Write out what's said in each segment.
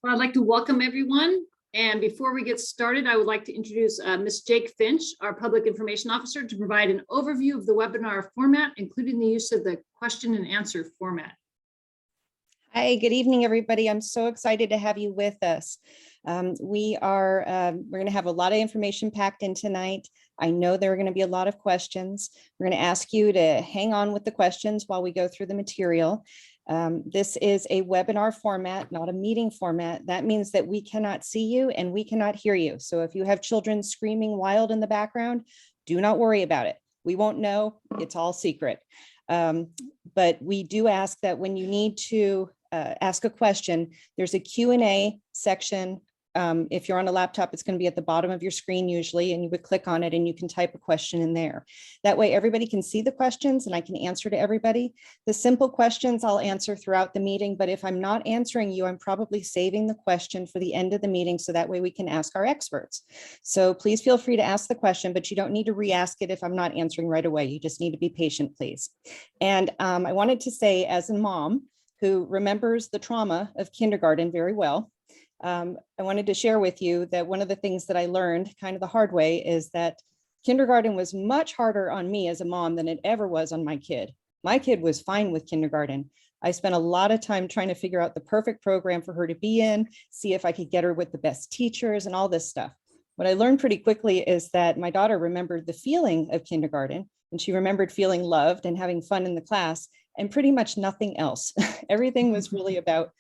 Well, I'd like to welcome everyone. And before we get started, I would like to introduce Ms. Jake Finch, our Public Information Officer, to provide an overview of the webinar format, including the use of the question and answer format. Hi, good evening, everybody. I'm so excited to have you with us. We're going to have a lot of information packed in tonight. I know there are going to be a lot of questions. We're going to ask you to hang on with the questions while we go through the material. This is a webinar format, not a meeting format. That means that we cannot see you and we cannot hear you. So if you have children screaming wild in the background, do not worry about it. We won't know. It's all secret. But we do ask that when you need to ask a question, there's a Q&A section. If you're on a laptop, it's going to be at the bottom of your screen usually, and you would click on it and you can type a question in there. That way everybody can see the questions and I can answer to everybody. The simple questions I'll answer throughout the meeting, but if I'm not answering you, I'm probably saving the question for the end of the meeting so that way we can ask our experts. So please feel free to ask the question, but you don't need to re-ask it if I'm not answering right away. You just need to be patient, please. And I wanted to say, as a mom who remembers the trauma of kindergarten very well, I wanted to share with you that one of the things that I learned kind of the hard way is that kindergarten was much harder on me as a mom than it ever was on my kid. My kid was fine with kindergarten. I spent a lot of time trying to figure out the perfect program for her to be in, see if I could get her with the best teachers and all this stuff. What I learned pretty quickly is that my daughter remembered the feeling of kindergarten, and she remembered feeling loved and having fun in the class, and pretty much nothing else. Everything was really about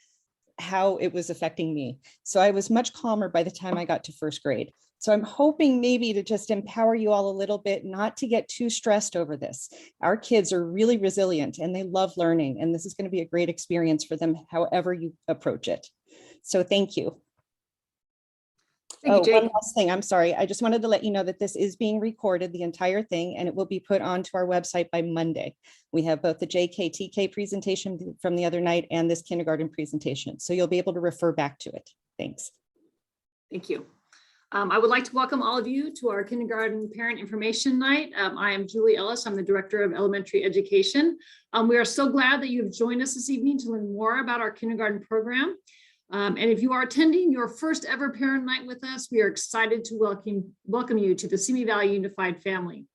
how it was affecting me. So I was much calmer by the time I got to first grade. So I'm hoping maybe to just empower you all a little bit, not to get too stressed over this. Our kids are really resilient and they love learning, and this is going to be a great experience for them, however you approach it. So thank you. One last thing, I'm sorry. I just wanted to let you know that this is being recorded, the entire thing, and it will be put onto our website by Monday. We have both the JKTK presentation from the other night and this kindergarten presentation. So you'll be able to refer back to it. Thanks. Thank you. I would like to welcome all of you to our Kindergarten Parent Information Night. I am Julie Ellis. I'm the Director of Elementary Education. We are so glad that you've joined us this evening to learn more about our kindergarten program. And if you are attending your first ever parent night with us, we are excited to welcome you to the Simi Valley Unified family.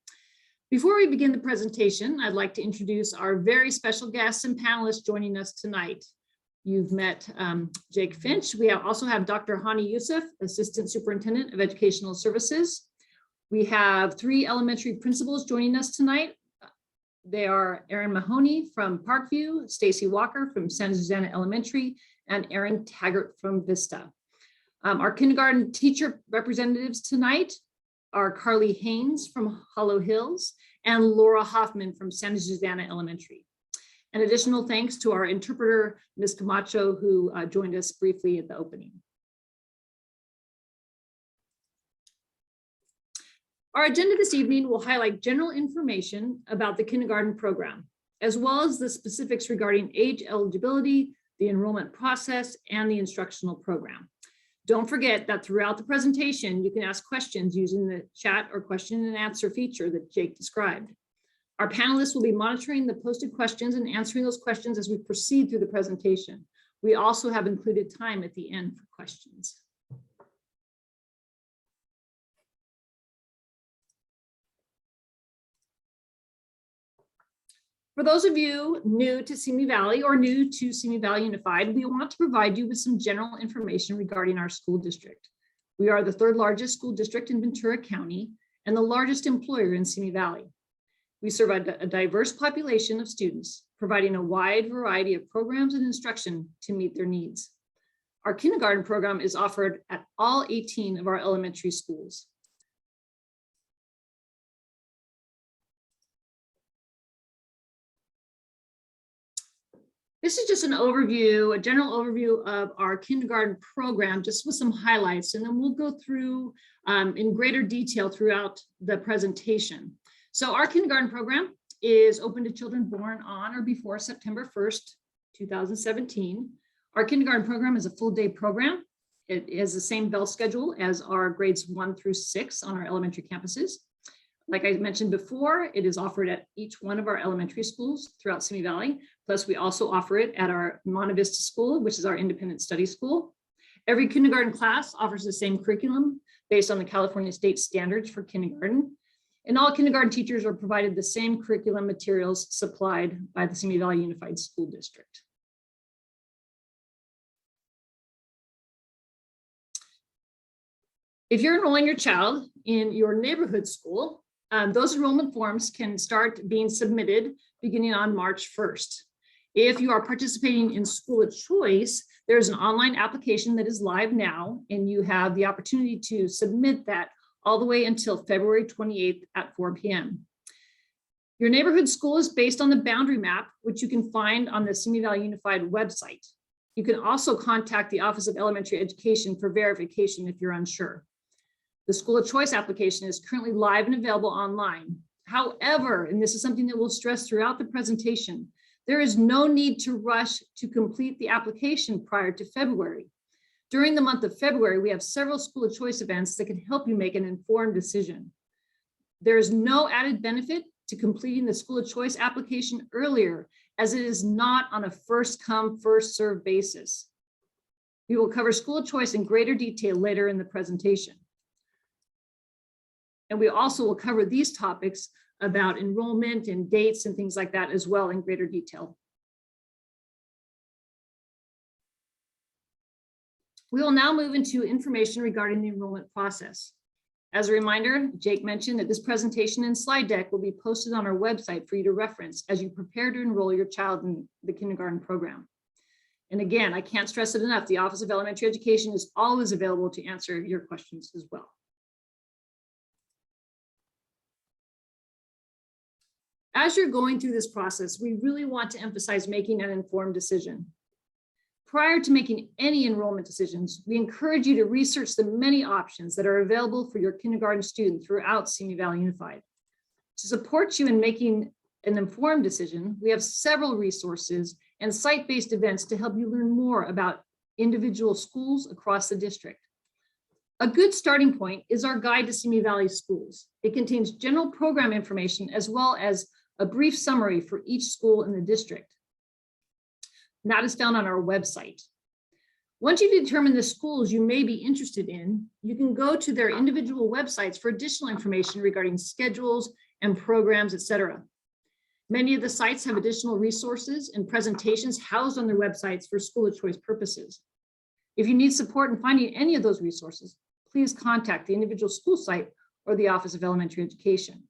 Before we begin the presentation, I'd like to introduce our very special guests and panelists joining us tonight. You've met Jake Finch. We also have Dr. Hani Youssef, Assistant Superintendent of Educational Services. We have 3 elementary principals joining us tonight. They are Erin Mahoney from Parkview, Stacy Walker from Santa Susana Elementary, and Erin Taggart from Vista. Our kindergarten teacher representatives tonight are Carly Haynes from Hollow Hills and Laura Hoffman from Santa Susana Elementary. An additional thanks to our interpreter, Ms. Camacho, who joined us briefly at the opening. Our agenda this evening will highlight general information about the kindergarten program, as well as the specifics regarding age eligibility, the enrollment process, and the instructional program. Don't forget that throughout the presentation, you can ask questions using the chat or question and answer feature that Jake described. Our panelists will be monitoring the posted questions and answering those questions as we proceed through the presentation. We also have included time at the end for questions. For those of you new to Simi Valley or new to Simi Valley Unified, we want to provide you with some general information regarding our school district. We are the 3rd largest school district in Ventura County and the largest employer in Simi Valley. We serve a diverse population of students, providing a wide variety of programs and instruction to meet their needs. Our kindergarten program is offered at all 18 of our elementary schools. This is just an overview, a general overview of our kindergarten program, just with some highlights, and then we'll go through in greater detail throughout the presentation. So our kindergarten program is open to children born on or before September 1st, 2017. Our kindergarten program is a full day program. It is the same bell schedule as our grades 1 through 6 on our elementary campuses. Like I mentioned before, it is offered at each one of our elementary schools throughout Simi Valley. Plus, we also offer it at our Monte Vista School, which is our independent study school. Every kindergarten class offers the same curriculum based on the California state standards for kindergarten. And all kindergarten teachers are provided the same curriculum materials supplied by the Simi Valley Unified School District. If you're enrolling your child in your neighborhood school, those enrollment forms can start being submitted beginning on March 1st. If you are participating in School of Choice, there's an online application that is live now, and you have the opportunity to submit that all the way until February 28th at 4 p.m. Your neighborhood school is based on the boundary map, which you can find on the Simi Valley Unified website. You can also contact the Office of Elementary Education for verification if you're unsure. The School of Choice application is currently live and available online. However, and this is something that we'll stress throughout the presentation, there is no need to rush to complete the application prior to February. During the month of February, we have several School of Choice events that can help you make an informed decision. There is no added benefit to completing the School of Choice application earlier, as it is not on a first come, first served basis. We will cover School of Choice in greater detail later in the presentation. And we also will cover these topics about enrollment and dates and things like that as well in greater detail. We will now move into information regarding the enrollment process. As a reminder, Jake mentioned that this presentation and slide deck will be posted on our website for you to reference as you prepare to enroll your child in the kindergarten program. And again, I can't stress it enough, the Office of Elementary Education is always available to answer your questions as well. As you're going through this process, we really want to emphasize making an informed decision. Prior to making any enrollment decisions, we encourage you to research the many options that are available for your kindergarten student throughout Simi Valley Unified. To support you in making an informed decision, we have several resources and site-based events to help you learn more about individual schools across the district. A good starting point is our guide to Simi Valley schools. It contains general program information as well as a brief summary for each school in the district. And that is found on our website. Once you determine the schools you may be interested in, you can go to their individual websites for additional information regarding schedules and programs, etc. Many of the sites have additional resources and presentations housed on their websites for School of Choice purposes. If you need support in finding any of those resources, please contact the individual school site or the Office of Elementary Education.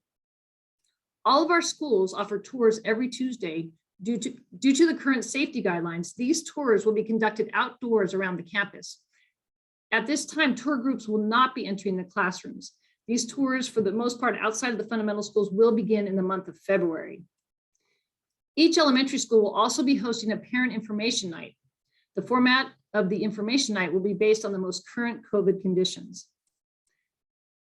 All of our schools offer tours every Tuesday. Due to the current safety guidelines, these tours will be conducted outdoors around the campus. At this time, tour groups will not be entering the classrooms. These tours, for the most part, outside of the fundamental schools, will begin in the month of February. Each elementary school will also be hosting a parent information night. The format of the information night will be based on the most current COVID conditions.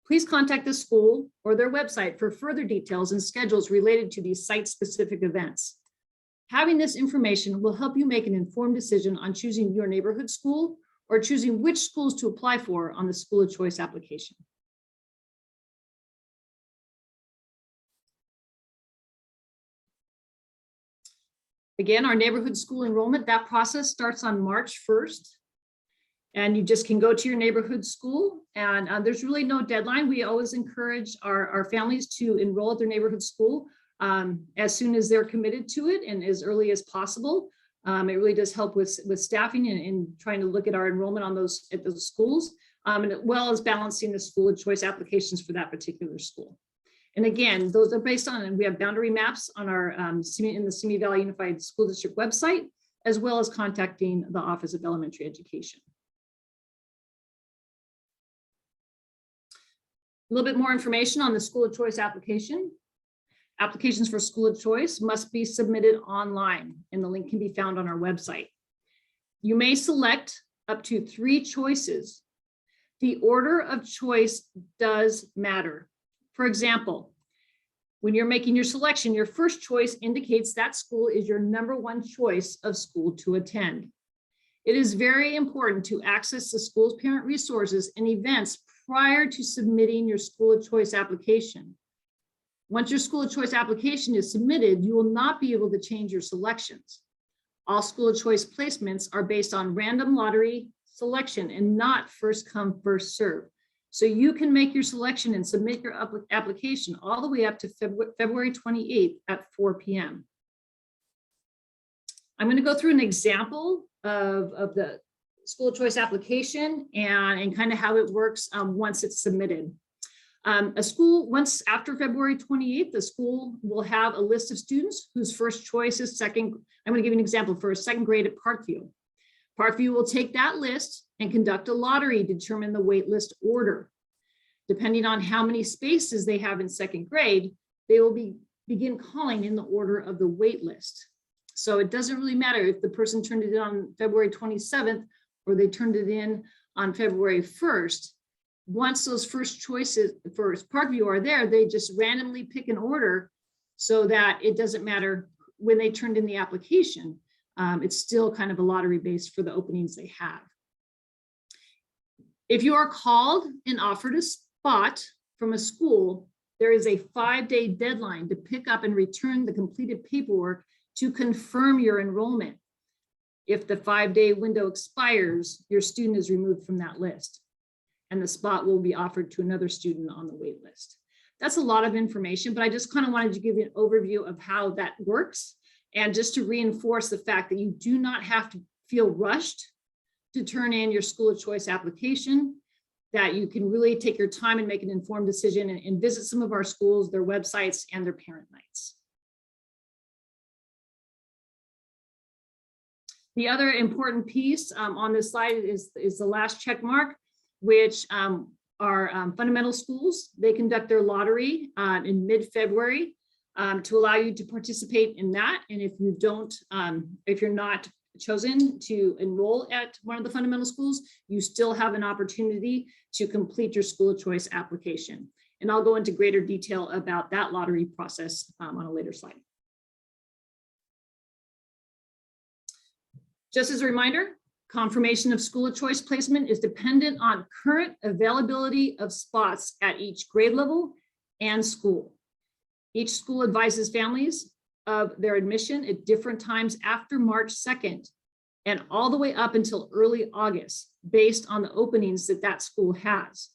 Please contact the school or their website for further details and schedules related to these site-specific events. Having this information will help you make an informed decision on choosing your neighborhood school or choosing which schools to apply for on the School of Choice application. Again, our neighborhood school enrollment, that process starts on March 1st. And you just can go to your neighborhood school, and there's really no deadline. We always encourage our families to enroll at their neighborhood school as soon as they're committed to it and as early as possible. It really does help with staffing and trying to look at our enrollment on those schools, and as well as balancing the School of Choice applications for that particular school. And again, those are based on, and we have boundary maps on our in the Simi Valley Unified School District website, as well as contacting the Office of Elementary Education. A little bit more information on the School of Choice application. Applications for School of Choice must be submitted online, and the link can be found on our website. You may select up to 3 choices. The order of choice does matter. For example, when you're making your selection, your first choice indicates that school is your #1 choice of school to attend. It is very important to access the school's parent resources and events prior to submitting your School of Choice application. Once your School of Choice application is submitted, you will not be able to change your selections. All School of Choice placements are based on random lottery selection and not first come, first serve. So you can make your selection and submit your application all the way up to February 28th at 4 p.m. I'm going to go through an example of the school of choice application and kind of how it works once it's submitted. A school, once after February 28th, the school will have a list of students whose first choice is second. I'm going to give you an example for a second grade at Parkview. Parkview will take that list and conduct a lottery to determine the wait list order. Depending on how many spaces they have in second grade, they will begin calling in the order of the wait list. So it doesn't really matter if the person turned it in on February 27th or they turned it in on February 1st. Once those first choices for Parkview are there, they just randomly pick an order so that it doesn't matter when they turned in the application. It's still kind of a lottery based for the openings they have. If you are called and offered a spot from a school, there is a 5-day deadline to pick up and return the completed paperwork to confirm your enrollment. If the 5-day window expires, your student is removed from that list and the spot will be offered to another student on the wait list. That's a lot of information, but I just kind of wanted to give you an overview of how that works and just to reinforce the fact that you do not have to feel rushed to turn in your school of choice application, that you can really take your time and make an informed decision and visit some of our schools, their websites, and their parent nights. The other important piece on this slide is the last check mark, which are fundamental schools. They conduct their lottery in mid-February to allow you to participate in that. And if you don't, if you're not chosen to enroll at one of the fundamental schools, you still have an opportunity to complete your school of choice application. And I'll go into greater detail about that lottery process on a later slide. Just as a reminder, confirmation of school of choice placement is dependent on current availability of spots at each grade level and school. Each school advises families of their admission at different times after March 2nd and all the way up until early August based on the openings that that school has.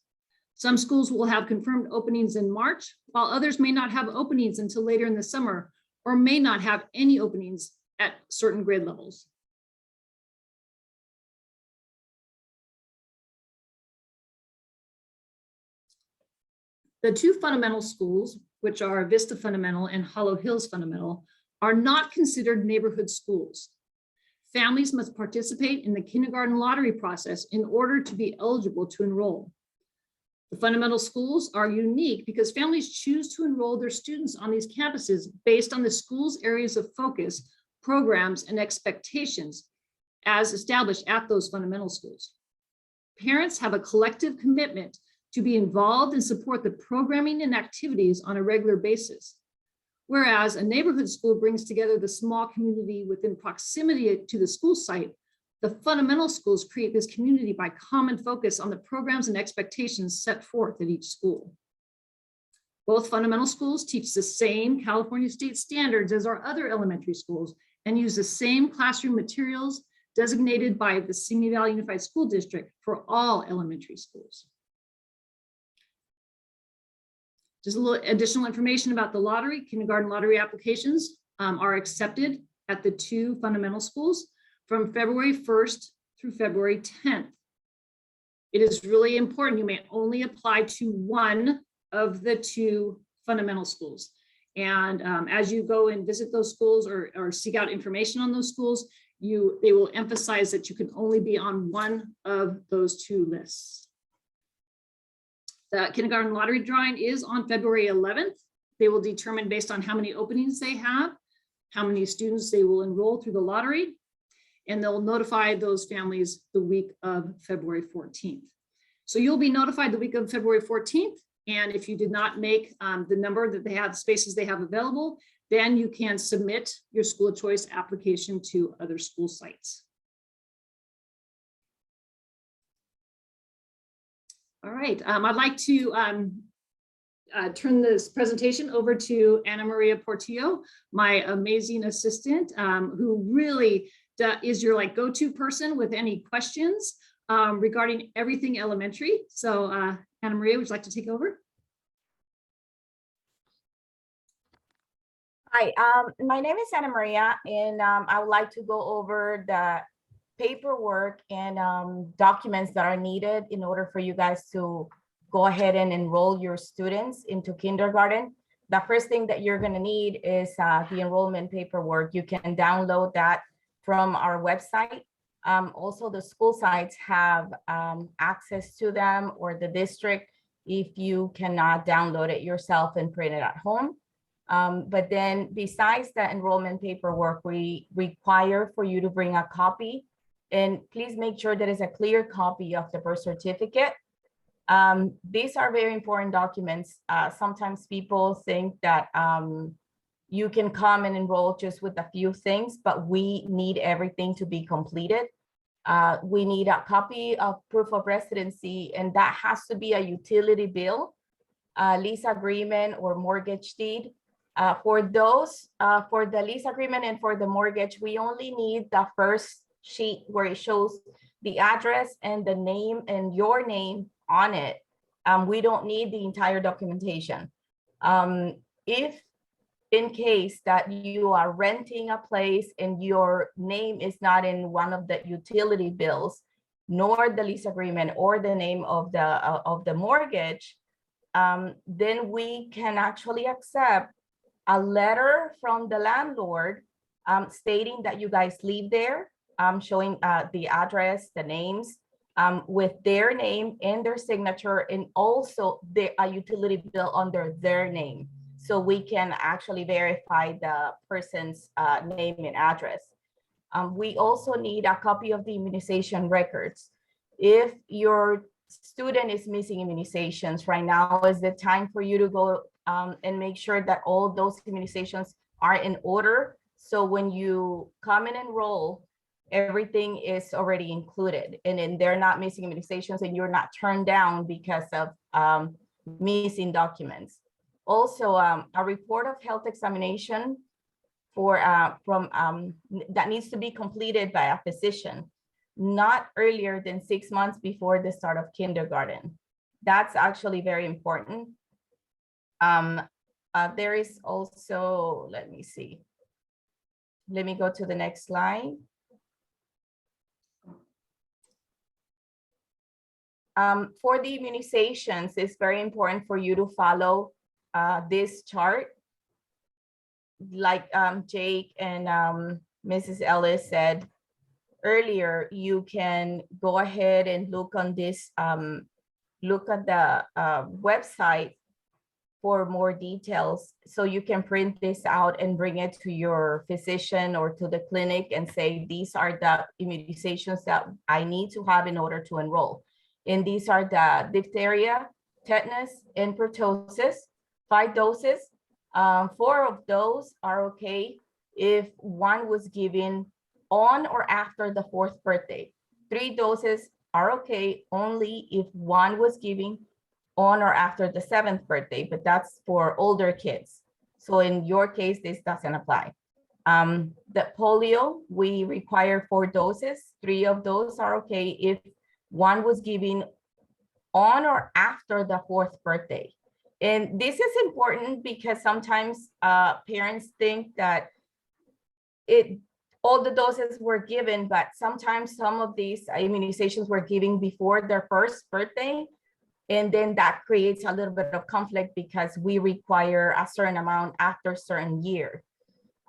Some schools will have confirmed openings in March, while others may not have openings until later in the summer or may not have any openings at certain grade levels. The two fundamental schools, which are Vista Fundamental and Hollow Hills Fundamental, are not considered neighborhood schools. Families must participate in the kindergarten lottery process in order to be eligible to enroll. The fundamental schools are unique because families choose to enroll their students on these campuses based on the school's areas of focus, programs, and expectations as established at those fundamental schools. Parents have a collective commitment to be involved and support the programming and activities on a regular basis. Whereas a neighborhood school brings together the small community within proximity to the school site, the fundamental schools create this community by common focus on the programs and expectations set forth at each school. Both fundamental schools teach the same California state standards as our other elementary schools and use the same classroom materials designated by the Simi Valley Unified School District for all elementary schools. Just a little additional information about the lottery. Kindergarten lottery applications are accepted at the two fundamental schools from February 1st through February 10th. It is really important. You may only apply to one of the two fundamental schools. And as you go and visit those schools or seek out information on those schools, they will emphasize that you can only be on one of those two lists. The kindergarten lottery drawing is on February 11th. They will determine based on how many openings they have, how many students they will enroll through the lottery, and they'll notify those families the week of February 14th. So you'll be notified the week of February 14th, and if you did not make the number that they have, spaces they have available, then you can submit your school of choice application to other school sites. All right, I'd like to turn this presentation over to Ana Maria Portillo, my amazing assistant, who really is your go-to person with any questions. regarding everything elementary. So Anna Maria, would you like to take over? Hi, my name is Anna Maria, and I would like to go over the paperwork and documents that are needed in order for you guys to go ahead and enroll your students into kindergarten. The first thing that you're going to need is the enrollment paperwork. You can download that from our website. Also, the school sites have access to them, or the district, if you cannot download it yourself and print it at home. But then besides the enrollment paperwork, we require for you to bring a copy, and please make sure that it's a clear copy of the birth certificate. These are very important documents. Sometimes people think that you can come and enroll just with a few things, but we need everything to be completed. We need a copy of proof of residency, and that has to be a utility bill, lease agreement, or mortgage deed. For the lease agreement and for the mortgage, we only need the first sheet where it shows the address and the name and your name on it. We don't need the entire documentation. If in case that you are renting a place and your name is not in one of the utility bills, nor the lease agreement or the name of the mortgage, then we can actually accept a letter from the landlord stating that you guys live there, showing the address, the names, with their name and their signature, and also a utility bill under their name. So we can actually verify the person's name and address. We also need a copy of the immunization records. If your student is missing immunizations, right now is the time for you to go and make sure that all those immunizations are in order. So when you come and enroll, everything is already included, and then they're not missing immunizations and you're not turned down because of missing documents. Also, a report of health examination that needs to be completed by a physician, not earlier than 6 months before the start of kindergarten. That's actually very important. There is also, let me see. Let me go to the next slide. For the immunizations, it's very important for you to follow this chart. Like Jake and Mrs. Ellis said earlier, you can go ahead and look on this, look at the website for more details. So you can print this out and bring it to your physician or to the clinic and say, these are the immunizations that I need to have in order to enroll. And these are the diphtheria, tetanus, and pertussis, 5 doses. 4 of those are okay if one was given on or after the 4th birthday. 3 doses are okay only if one was given on or after the 7th birthday, but that's for older kids. So in your case, this doesn't apply. The polio, we require 4 doses. 3 of those are okay if one was given on or after the 4th birthday. And this is important because sometimes parents think that all the doses were given, but sometimes some of these immunizations were given before their 1st birthday. And then that creates a little bit of conflict because we require a certain amount after a certain year.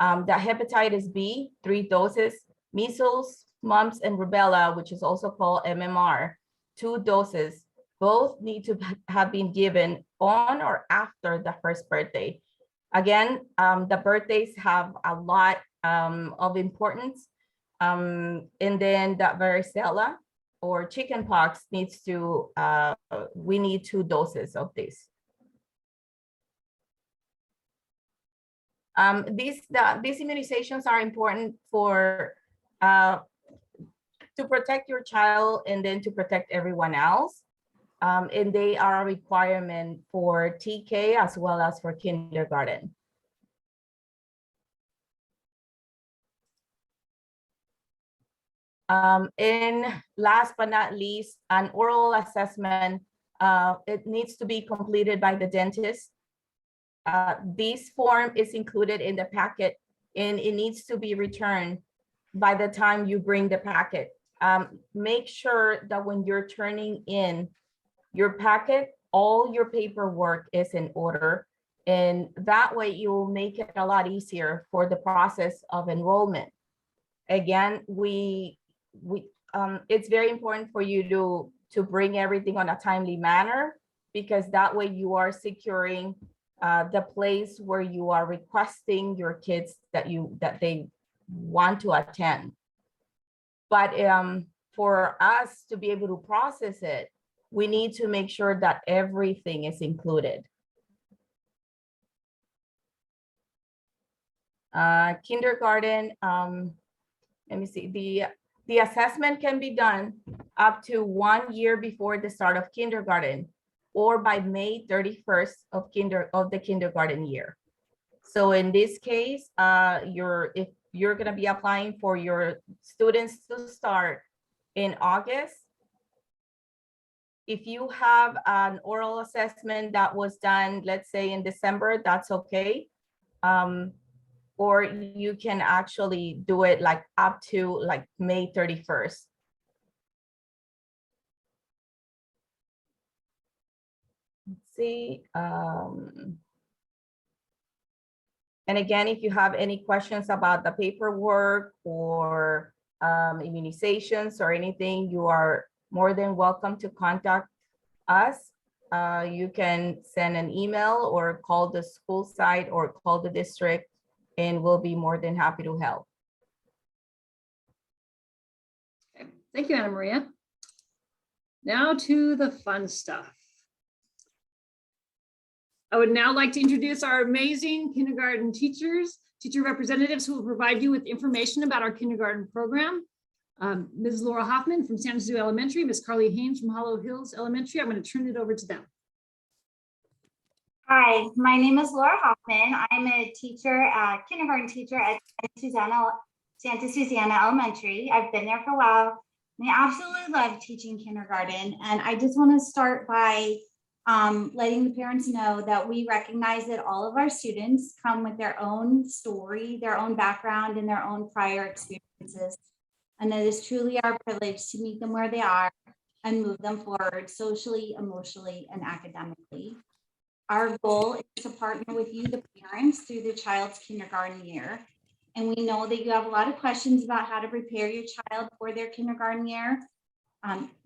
The hepatitis B, 3 doses, measles, mumps, and rubella, which is also called MMR, 2 doses. Both need to have been given on or after the 1st birthday. Again, the birthdays have a lot of importance. And then the varicella or chickenpox needs to, we need 2 doses of this. These immunizations are important for to protect your child and then to protect everyone else. And they are a requirement for TK as well as for kindergarten. And last but not least, an oral assessment. It needs to be completed by the dentist. This form is included in the packet and it needs to be returned by the time you bring the packet. Make sure that when you're turning in your packet, all your paperwork is in order. And that way you will make it a lot easier for the process of enrollment. Again, it's very important for you to bring everything on a timely manner, because that way you are securing the place where you are requesting your kids that they want to attend. But for us to be able to process it, we need to make sure that everything is included. Kindergarten, let me see, the assessment can be done up to 1 year before the start of kindergarten or by May 31st of the kindergarten year. So in this case, if you're going to be applying for your students to start in August, if you have an oral assessment that was done, let's say in December, that's okay. Or you can actually do it like up to like May 31st. Let's see. And again, if you have any questions about the paperwork or immunizations or anything, you are more than welcome to contact us. You can send an email or call the school site or call the district, and we'll be more than happy to help. Okay. Thank you, Ana Maria. Now to the fun stuff. I would now like to introduce our amazing kindergarten teacher representatives who will provide you with information about our kindergarten program. Ms. Laura Hoffman from San Jose Elementary, Ms. Carly Haynes from Hollow Hills Elementary. I'm going to turn it over to them. Hi, my name is Laura Hoffman. I'm a kindergarten teacher at Santa Susana Elementary. I've been there for a while. I absolutely love teaching kindergarten. And I just want to start by letting the parents know that we recognize that all of our students come with their own story, their own background, and their own prior experiences. And it is truly our privilege to meet them where they are and move them forward socially, emotionally, and academically. Our goal is to partner with you, the parents, through the child's kindergarten year. And we know that you have a lot of questions about how to prepare your child for their kindergarten year.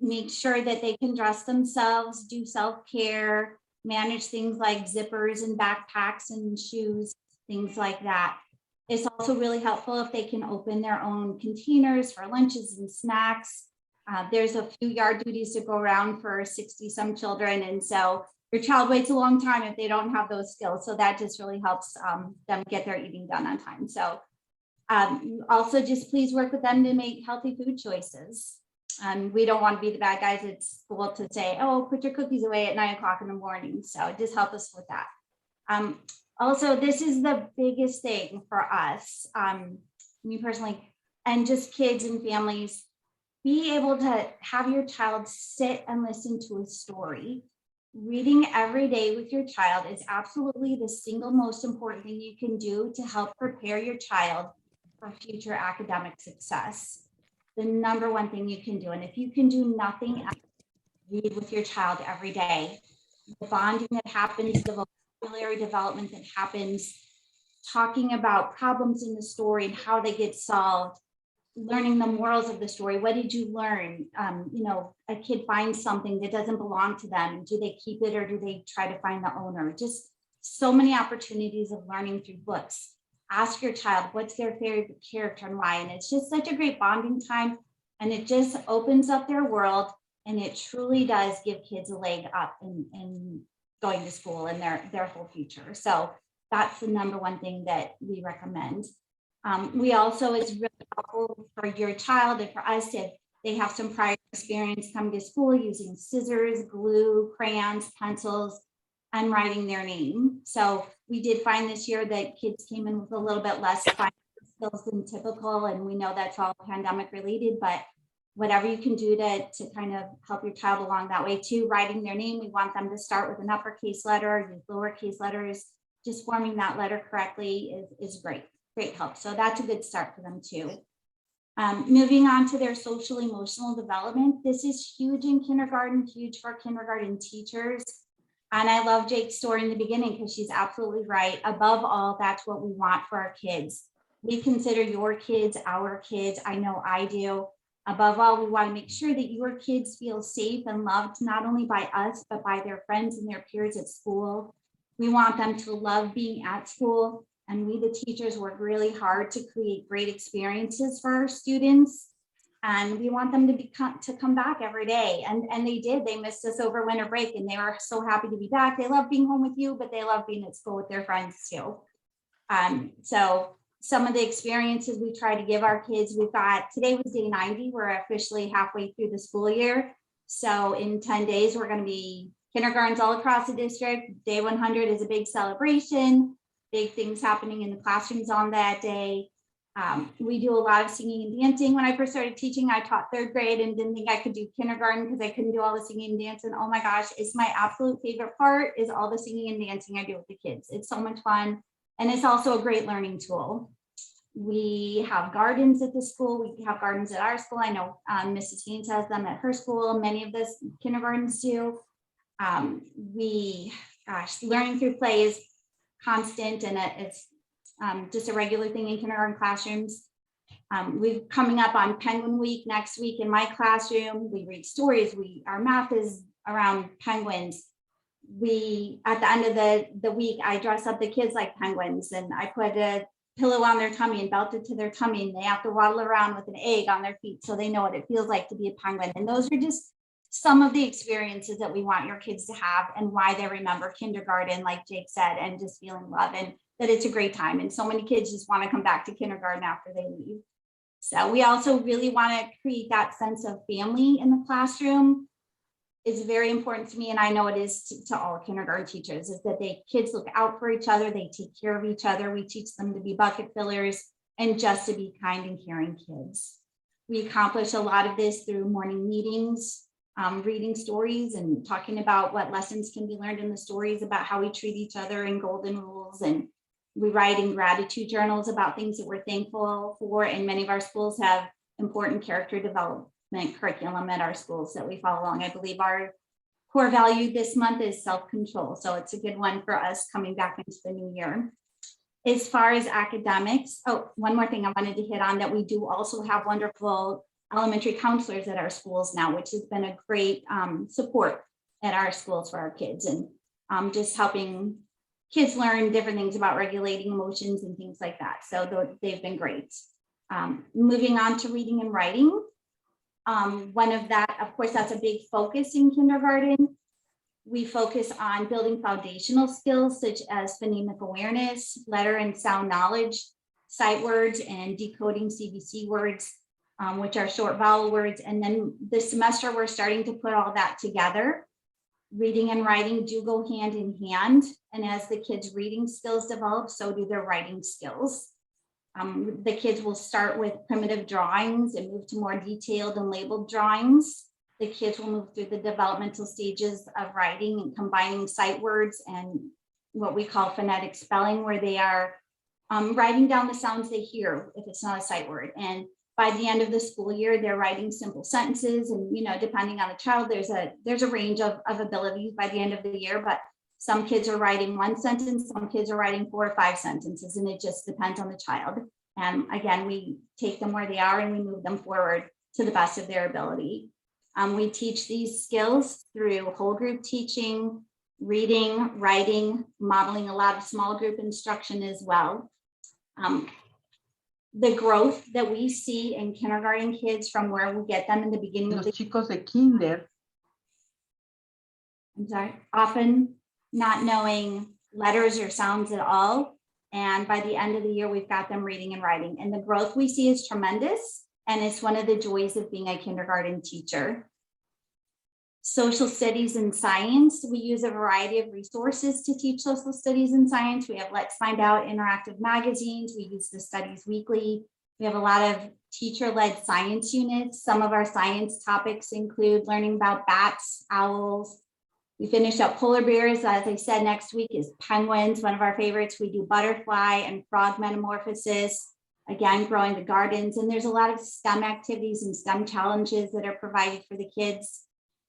Make sure that they can dress themselves, do self-care, manage things like zippers and backpacks and shoes, things like that. It's also really helpful if they can open their own containers for lunches and snacks. There's a few yard duties to go around for 60-some children. And so your child waits a long time if they don't have those skills. So that just really helps them get their eating done on time. So also just please work with them to make healthy food choices. We don't want to be the bad guys at school to say, oh, put your cookies away at 9 o'clock in the morning. So just help us with that. Also, this is the biggest thing for us, me personally, and just kids and families, be able to have your child sit and listen to a story. Reading every day with your child is absolutely the single most important thing you can do to help prepare your child for future academic success. The number one thing you can do. And if you can do nothing else, read with your child every day. The bonding that happens, the vocabulary development that happens, talking about problems in the story and how they get solved, learning the morals of the story. What did you learn? A kid finds something that doesn't belong to them. Do they keep it or do they try to find the owner? Just so many opportunities of learning through books. Ask your child, what's their favorite character and why? And it's just such a great bonding time. And it just opens up their world. And it truly does give kids a leg up in going to school and their whole future. So that's the number one thing that we recommend. We also, it's really helpful for your child and for us if they have some prior experience coming to school using scissors, glue, crayons, pencils, and writing their name. So we did find this year that kids came in with a little bit less skills than typical, and we know that's all pandemic related, but whatever you can do to kind of help your child along that way too. Writing their name, we want them to start with an uppercase letter, use lowercase letters. Just forming that letter correctly is great help. So that's a good start for them too. Moving on to their social emotional development. This is huge in kindergarten, huge for kindergarten teachers. And I love Jake's story in the beginning because she's absolutely right. Above all, that's what we want for our kids. We consider your kids our kids. I know I do. Above all, we want to make sure that your kids feel safe and loved, not only by us, but by their friends and their peers at school. We want them to love being at school. And we, the teachers, work really hard to create great experiences for our students. And we want them to come back every day. And they did. They missed us over winter break and they were so happy to be back. They love being home with you, but they love being at school with their friends too. So some of the experiences we try to give our kids, today was day 90. We're officially halfway through the school year. So in 10 days, we're going to be kindergartens all across the district. Day 100 is a big celebration, big things happening in the classrooms on that day. We do a lot of singing and dancing. When I first started teaching, I taught 3rd grade and didn't think I could do kindergarten because I couldn't do all the singing and dancing. Oh my gosh, it's my absolute favorite part is all the singing and dancing I do with the kids. It's so much fun. And it's also a great learning tool. We have gardens at the school. We have gardens at our school. I know Mrs. Haynes has them at her school. Many of the kindergartens do. Learning through play is constant and it's just a regular thing in kindergarten classrooms. We're coming up on Penguin Week next week in my classroom. We read stories. Our math is around penguins. At the end of the week, I dress up the kids like penguins and I put a pillow on their tummy and belt it to their tummy and they have to waddle around with an egg on their feet so they know what it feels like to be a penguin. And those are just some of the experiences that we want your kids to have and why they remember kindergarten, like Jake said, and just feeling love and that it's a great time. And so many kids just want to come back to kindergarten after they leave. So we also really want to create that sense of family in the classroom. It's very important to me, and I know it is to all kindergarten teachers, is that kids look out for each other, they take care of each other. We teach them to be bucket fillers and just to be kind and caring kids. We accomplish a lot of this through morning meetings, reading stories and talking about what lessons can be learned in the stories about how we treat each other and golden rules. And we write in gratitude journals about things that we're thankful for. And many of our schools have important character development curriculum at our schools that we follow along. I believe our core value this month is self-control. So it's a good one for us coming back into the new year. As far as academics, one more thing I wanted to hit on, that we do also have wonderful elementary counselors at our schools now, which has been a great support at our schools for our kids and just helping kids learn different things about regulating emotions and things like that. So they've been great. Moving on to reading and writing. One of that, of course, that's a big focus in kindergarten. We focus on building foundational skills such as phonemic awareness, letter and sound knowledge, sight words, and decoding CBC words, which are short vowel words. And then this semester, we're starting to put all that together. Reading and writing do go hand in hand. And as the kids' reading skills develop, so do their writing skills. The kids will start with primitive drawings and move to more detailed and labeled drawings. The kids will move through the developmental stages of writing and combining sight words and what we call phonetic spelling, where they are writing down the sounds they hear if it's not a sight word. And by the end of the school year, they're writing simple sentences. And, depending on the child, there's a range of abilities by the end of the year, but some kids are writing one sentence, some kids are writing 4 or 5 sentences, and it just depends on the child. And again, we take them where they are and we move them forward to the best of their ability. We teach these skills through whole group teaching, reading, writing, modeling a lot of small group instruction as well. The growth that we see in kindergarten kids from where we get them in the beginning of the chicos de kinder. Often not knowing letters or sounds at all. And by the end of the year, we've got them reading and writing. And the growth we see is tremendous. And it's one of the joys of being a kindergarten teacher. social studies and science. We use a variety of resources to teach social studies and science. We have Let's Find Out interactive magazines. We use the Studies Weekly. We have a lot of teacher-led science units. Some of our science topics include learning about bats, owls. We finish up polar bears. As I said, next week is penguins, one of our favorites. We do butterfly and frog metamorphosis. Again, growing the gardens. And there's a lot of STEM activities and STEM challenges that are provided for the kids.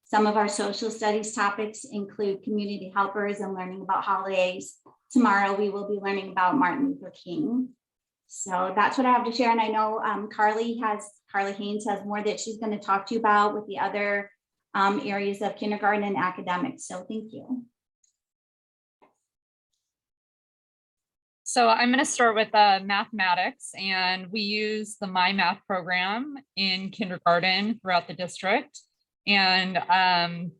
Some of our social studies topics include community helpers and learning about holidays. Tomorrow, we will be learning about Martin Luther King. So that's what I have to share. And I know Carly Haynes has more that she's going to talk to you about with the other areas of kindergarten and academics. So thank you. So I'm going to start with mathematics, and we use the My Math program in kindergarten throughout the district. And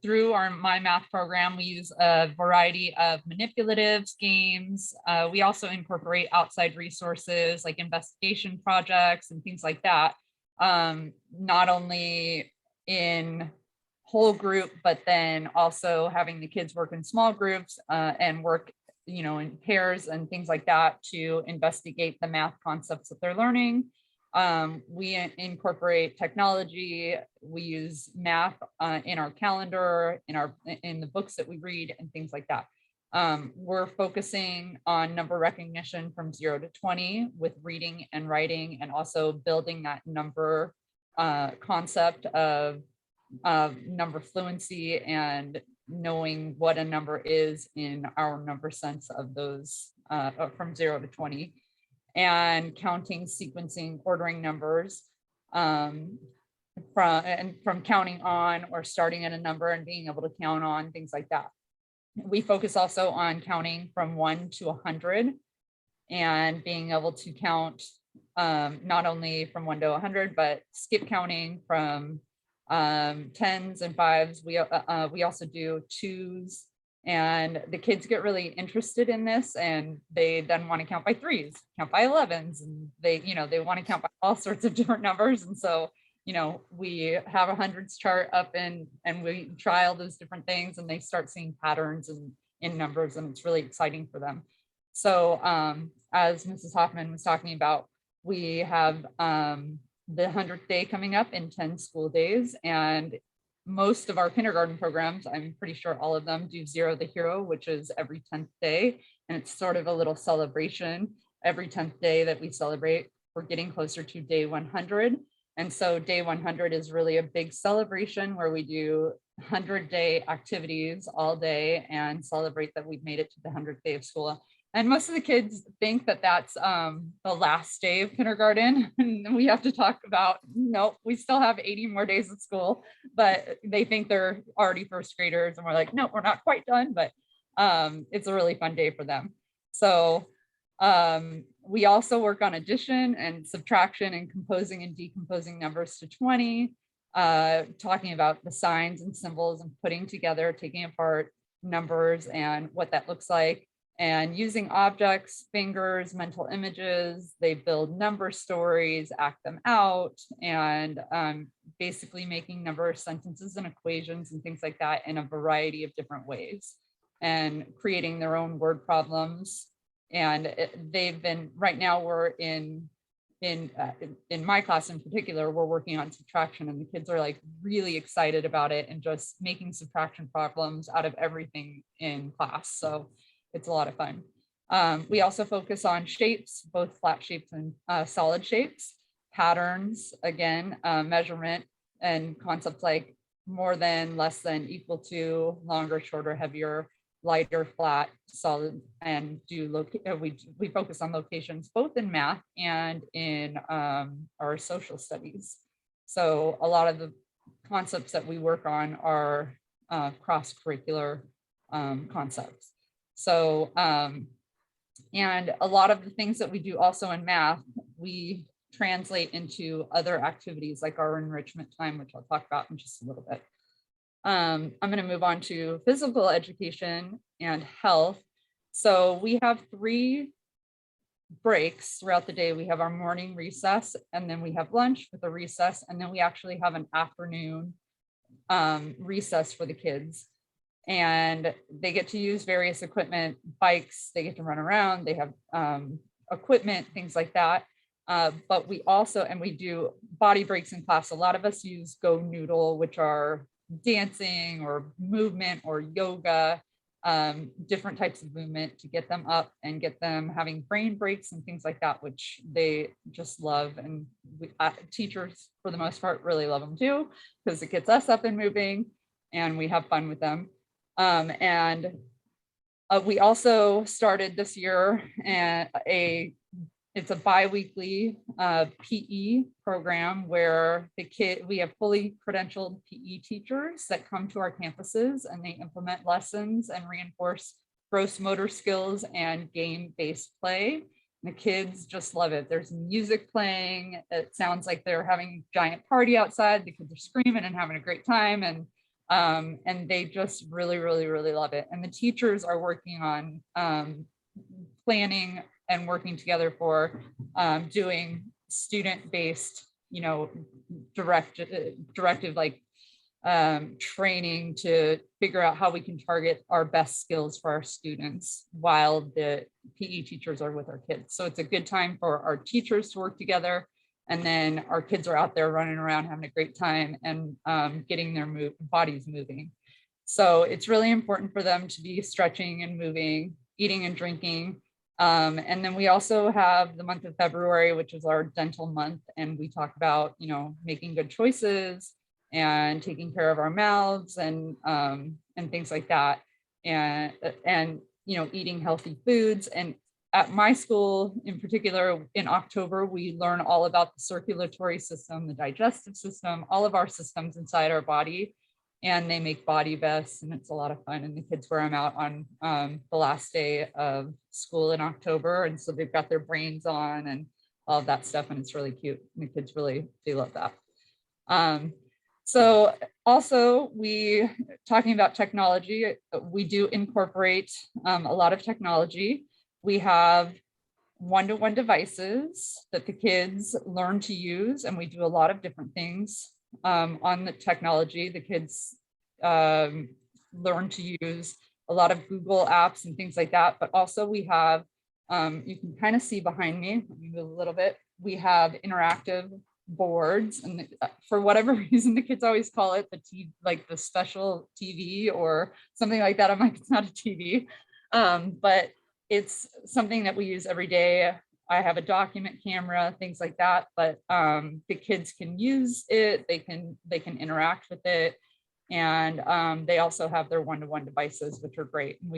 through our My Math program, we use a variety of manipulatives, games. We also incorporate outside resources like investigation projects and things like that, not only in whole group, but then also having the kids work in small groups and work, in pairs and things like that to investigate the math concepts that they're learning. We incorporate technology. We use math in our calendar, in the books that we read and things like that. We're focusing on number recognition from 0 to 20 with reading and writing, and also building that number concept of number fluency and knowing what a number is in our number sense of those from 0 to 20, and counting, sequencing, ordering numbers from counting on or starting at a number and being able to count on things like that. We focus also on counting from 1 to 100 and being able to count not only from 1 to 100, but skip counting from tens and fives. We also do twos, and the kids get really interested in this, and they then want to count by threes, count by 11s, and they want to count by all sorts of different numbers. And so, we have a hundreds chart up and we try all those different things, and they start seeing patterns in numbers, and it's really exciting for them. So as Mrs. Hoffman was talking about, we have the 100th day coming up in 10 school days, and most of our kindergarten programs, I'm pretty sure all of them, do Zero the Hero, which is every 10th day, and it's sort of a little celebration. Every 10th day that we celebrate, we're getting closer to day 100, and so day 100 is really a big celebration where we do 100-day activities all day and celebrate that we've made it to the 100th day of school. And most of the kids think that that's the last day of kindergarten. And we have to talk about, no, we still have 80 more days of school, but they think they're already first graders. And we're like, no, we're not quite done, but it's a really fun day for them. So we also work on addition and subtraction and composing and decomposing numbers to 20, talking about the signs and symbols and putting together, taking apart numbers and what that looks like. And using objects, fingers, mental images, they build number stories, act them out, and basically making number sentences and equations and things like that in a variety of different ways, and creating their own word problems. And they've been, right now we're in my class in particular, we're working on subtraction, and the kids are like really excited about it and just making subtraction problems out of everything in class. So it's a lot of fun. We also focus on shapes, both flat shapes and solid shapes, patterns, again, measurement, and concepts like more than, less than, equal to, longer, shorter, heavier, lighter, flat, solid, and we focus on locations both in math and in our social studies. So a lot of the concepts that we work on are cross-curricular concepts. So, and a lot of the things that we do also in math, we translate into other activities like our enrichment time, which I'll talk about in just a little bit. I'm going to move on to physical education and health. So we have 3 breaks throughout the day. We have our morning recess, and then we have lunch with a recess, and then we actually have an afternoon recess for the kids. And they get to use various equipment, bikes, they get to run around, they have equipment, things like that. But we also, and we do body breaks in class. A lot of us use Go Noodle, which are dancing or movement or yoga, different types of movement to get them up and get them having brain breaks and things like that, which they just love. And teachers, for the most part, really love them too, because it gets us up and moving and we have fun with them. We also started this year it's a bi-weekly PE program where we have fully credentialed PE teachers that come to our campuses and they implement lessons and reinforce gross motor skills and game-based play. And the kids just love it. There's music playing. It sounds like they're having a giant party outside. The kids are screaming and having a great time. And they just really, really, really love it. And the teachers are working on planning and working together for doing student-based, directive like training to figure out how we can target our best skills for our students while the PE teachers are with our kids. So it's a good time for our teachers to work together. And then our kids are out there running around, having a great time and getting their bodies moving. So it's really important for them to be stretching and moving, eating and drinking. And then we also have the month of February, which is our dental month. And we talk about, making good choices and taking care of our mouths and things like that. And eating healthy foods. And at my school in particular, in October, we learn all about the circulatory system, the digestive system, all of our systems inside our body. And they make body vests and it's a lot of fun. And the kids wear them out on the last day of school in October. And so they've got their brains on and all of that stuff. And it's really cute. And the kids really do love that. So also talking about technology, we do incorporate a lot of technology. We have one-to-one devices that the kids learn to use. And we do a lot of different things on the technology. The kids learn to use a lot of Google apps and things like that. But also we have, you can kind of see behind me, let me move a little bit. We have interactive boards, and for whatever reason, the kids always call it the TV, like the special TV or something like that. I'm like, it's not a TV, but it's something that we use every day. I have a document camera, things like that, but the kids can use it. They can interact with it. And they also have their one-to-one devices, which are great. And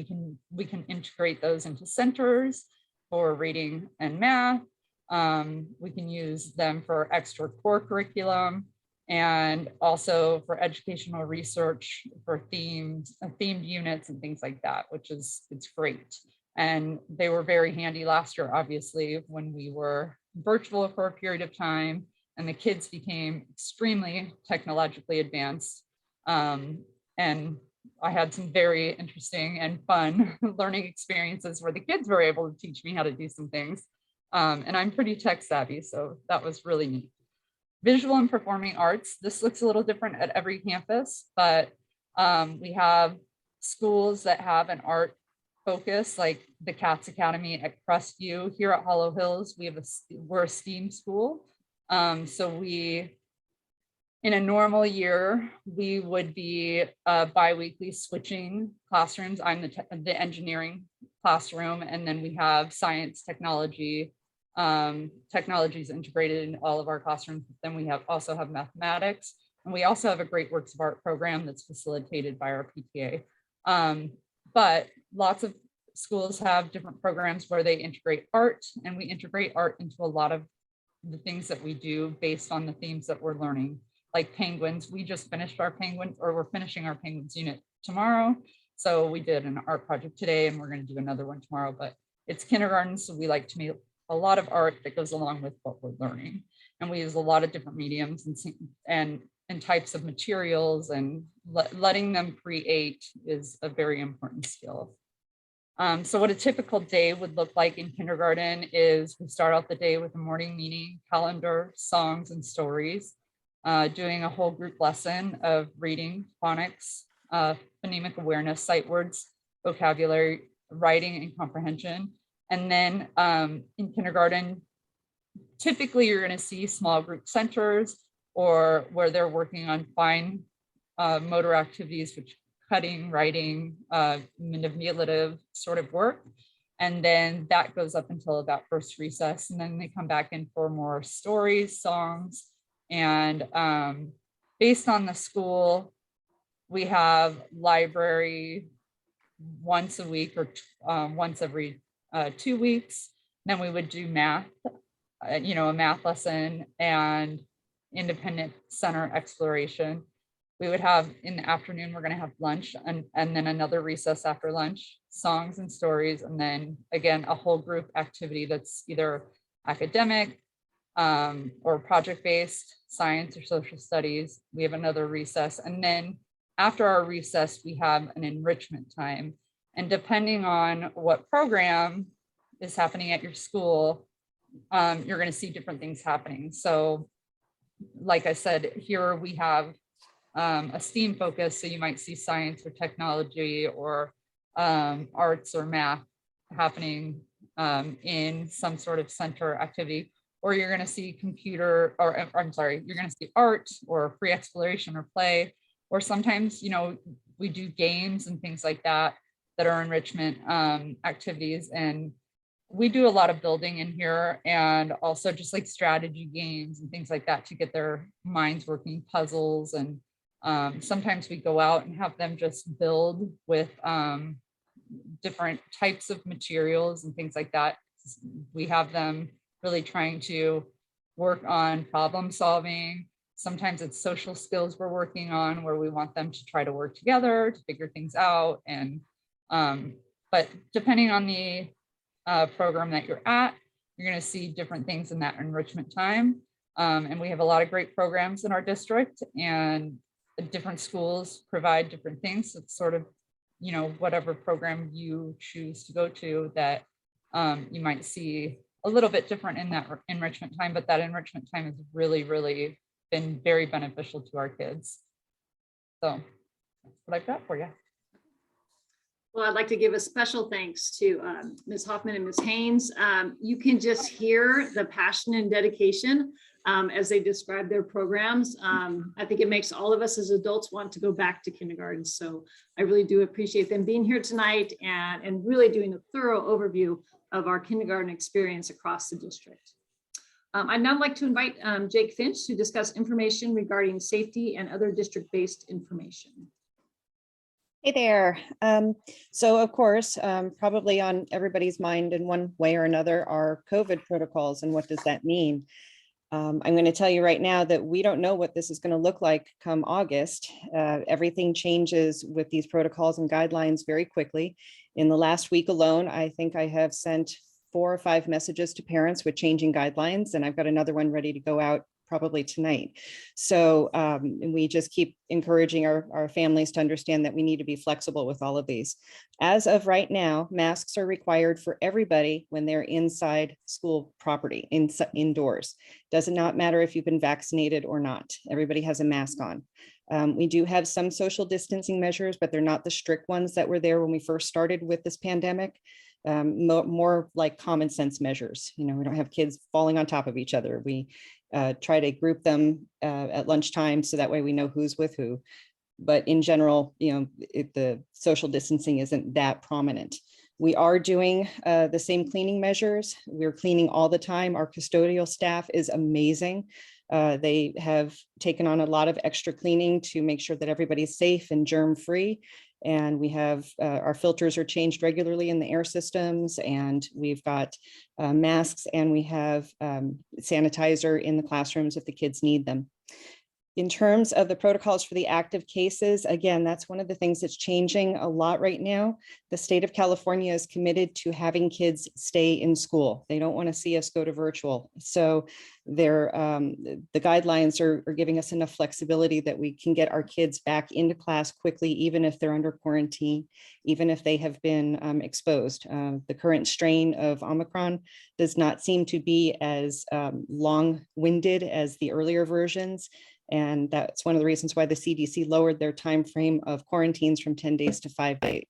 we can integrate those into centers for reading and math. We can use them for extra core curriculum and also for educational research for themed units and things like that, it's great. And they were very handy last year, obviously, when we were virtual for a period of time and the kids became extremely technologically advanced. And I had some very interesting and fun learning experiences where the kids were able to teach me how to do some things. And I'm pretty tech savvy, so that was really neat. Visual and performing arts. This looks a little different at every campus, but we have schools that have an art focus, like the Cats Academy at Crestview. Here at Hollow Hills, we're a STEAM school. So in a normal year, we would be bi-weekly switching classrooms. I'm the engineering classroom, and then we have science, technology. Technology is integrated in all of our classrooms. Then we also have mathematics, and we also have a great works of art program that's facilitated by our PTA. But lots of schools have different programs where they integrate art, and we integrate art into a lot of the things that we do based on the themes that we're learning. Like penguins, we just finished our penguins, or we're finishing our penguins unit tomorrow. So we did an art project today and we're going to do another one tomorrow, but it's kindergarten. So we like to make a lot of art that goes along with what we're learning. And we use a lot of different mediums and types of materials, and letting them create is a very important skill. So what a typical day would look like in kindergarten is we start out the day with a morning meeting, calendar, songs, and stories. doing a whole group lesson of reading, phonics, phonemic awareness, sight words, vocabulary, writing, and comprehension. And then in kindergarten, typically you're going to see small group centers or where they're working on fine motor activities, which cutting, writing, manipulative sort of work. And then that goes up until about first recess. And then they come back in for more stories, songs. And based on the school, we have library once a week or once every 2 weeks. Then we would do math, a math lesson and independent center exploration. We would have in the afternoon, we're going to have lunch and then another recess after lunch, songs and stories. And then again, a whole group activity that's either academic or project-based, science or social studies. We have another recess. And then after our recess, we have an enrichment time. And depending on what program is happening at your school, you're going to see different things happening. So like I said, here we have a STEAM focus. So you might see science or technology or arts or math happening in some sort of center activity, or you're going to see you're going to see art or free exploration or play, or sometimes, we do games and things like that are enrichment activities. And we do a lot of building in here and also just like strategy games and things like that to get their minds working, puzzles. And sometimes we go out and have them just build with different types of materials and things like that. We have them really trying to work on problem solving. Sometimes it's social skills we're working on where we want them to try to work together to figure things out. And but depending on the program that you're at, you're going to see different things in that enrichment time. And we have a lot of great programs in our district, and different schools provide different things. It's sort of, whatever program you choose to go to, that you might see a little bit different in that enrichment time, but that enrichment time has really, really been very beneficial to our kids. So that's what I've got for you. Well, I'd like to give a special thanks to Ms. Hoffman and Ms. Haynes. You can just hear the passion and dedication as they describe their programs. I think it makes all of us as adults want to go back to kindergarten. So I really do appreciate them being here tonight and really doing a thorough overview of our kindergarten experience across the district. I'd now like to invite Jake Finch to discuss information regarding safety and other district-based information. Hey there. So of course, probably on everybody's mind in one way or another are COVID protocols and what does that mean? I'm going to tell you right now that we don't know what this is going to look like come August. Everything changes with these protocols and guidelines very quickly. In the last week alone, I think I have sent 4 or 5 messages to parents with changing guidelines, and I've got another one ready to go out probably tonight. So we just keep encouraging our families to understand that we need to be flexible with all of these. As of right now, masks are required for everybody when they're inside school property, indoors. Does not matter if you've been vaccinated or not. Everybody has a mask on. We do have some social distancing measures, but they're not the strict ones that were there when we first started with this pandemic. More like common sense measures. We don't have kids falling on top of each other. We try to group them at lunchtime so that way we know who's with who. But in general, the social distancing isn't that prominent. We are doing the same cleaning measures. We're cleaning all the time. Our custodial staff is amazing. They have taken on a lot of extra cleaning to make sure that everybody's safe and germ-free. And we have our filters are changed regularly in the air systems, and we've got masks, and we have sanitizer in the classrooms if the kids need them. In terms of the protocols for the active cases, again, that's one of the things that's changing a lot right now. The state of California is committed to having kids stay in school. They don't want to see us go to virtual. So the guidelines are giving us enough flexibility that we can get our kids back into class quickly, even if they're under quarantine, even if they have been exposed. The current strain of Omicron does not seem to be as long-winded as the earlier versions. And that's one of the reasons why the CDC lowered their time frame of quarantines from 10 days to 5 days.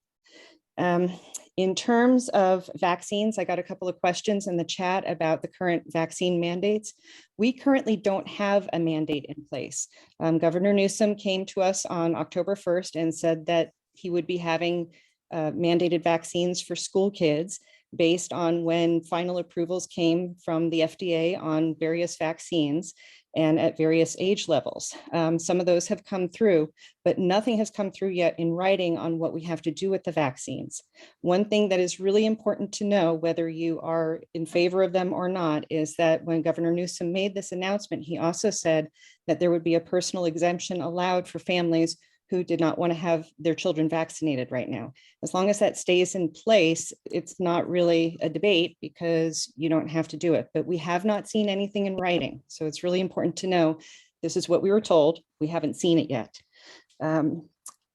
In terms of vaccines, I got a couple of questions in the chat about the current vaccine mandates. We currently don't have a mandate in place. Governor Newsom came to us on October 1st and said that he would be having mandated vaccines for school kids based on when final approvals came from the FDA on various vaccines and at various age levels. Some of those have come through, but nothing has come through yet in writing on what we have to do with the vaccines. One thing that is really important to know, whether you are in favor of them or not, is that when Governor Newsom made this announcement, he also said that there would be a personal exemption allowed for families who did not want to have their children vaccinated right now. As long as that stays in place, it's not really a debate because you don't have to do it, but we have not seen anything in writing. So it's really important to know this is what we were told. We haven't seen it yet.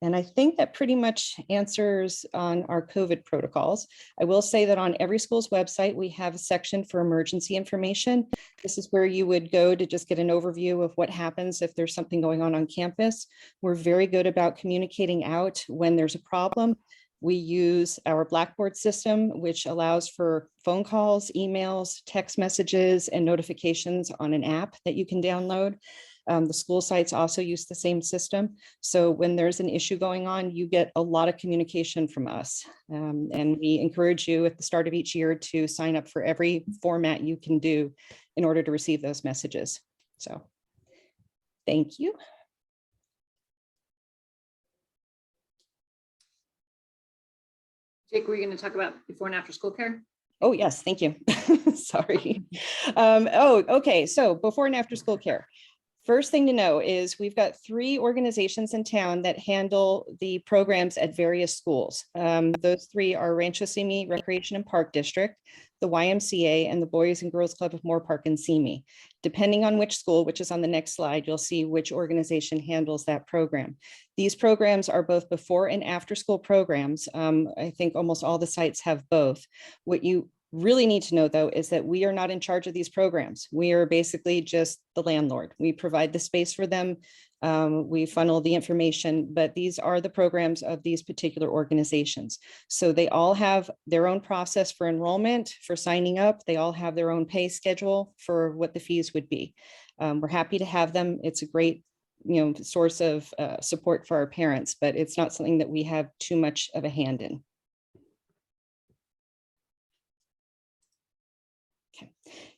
And I think that pretty much answers on our COVID protocols. I will say that on every school's website, we have a section for emergency information. This is where you would go to just get an overview of what happens if there's something going on campus. We're very good about communicating out when there's a problem. We use our Blackboard system, which allows for phone calls, emails, text messages, and notifications on an app that you can download. The school sites also use the same system. So when there's an issue going on, you get a lot of communication from us. And we encourage you at the start of each year to sign up for every format you can do in order to receive those messages. So thank you. Jake, were you going to talk about before and after school care? Oh, yes, thank you. Sorry. Okay. So before and after school care. First thing to know is we've got 3 organizations in town that handle the programs at various schools. Those 3 are Rancho Simi Recreation and Park District, the YMCA, and the Boys and Girls Club of Moore Park and Simi. Depending on which school, which is on the next slide, you'll see which organization handles that program. These programs are both before and after school programs. I think almost all the sites have both. What you really need to know, though, is that we are not in charge of these programs. We are basically just the landlord. We provide the space for them. We funnel the information, but these are the programs of these particular organizations. So they all have their own process for enrollment, for signing up. They all have their own pay schedule for what the fees would be. We're happy to have them. It's a great source of support for our parents, but it's not something that we have too much of a hand in.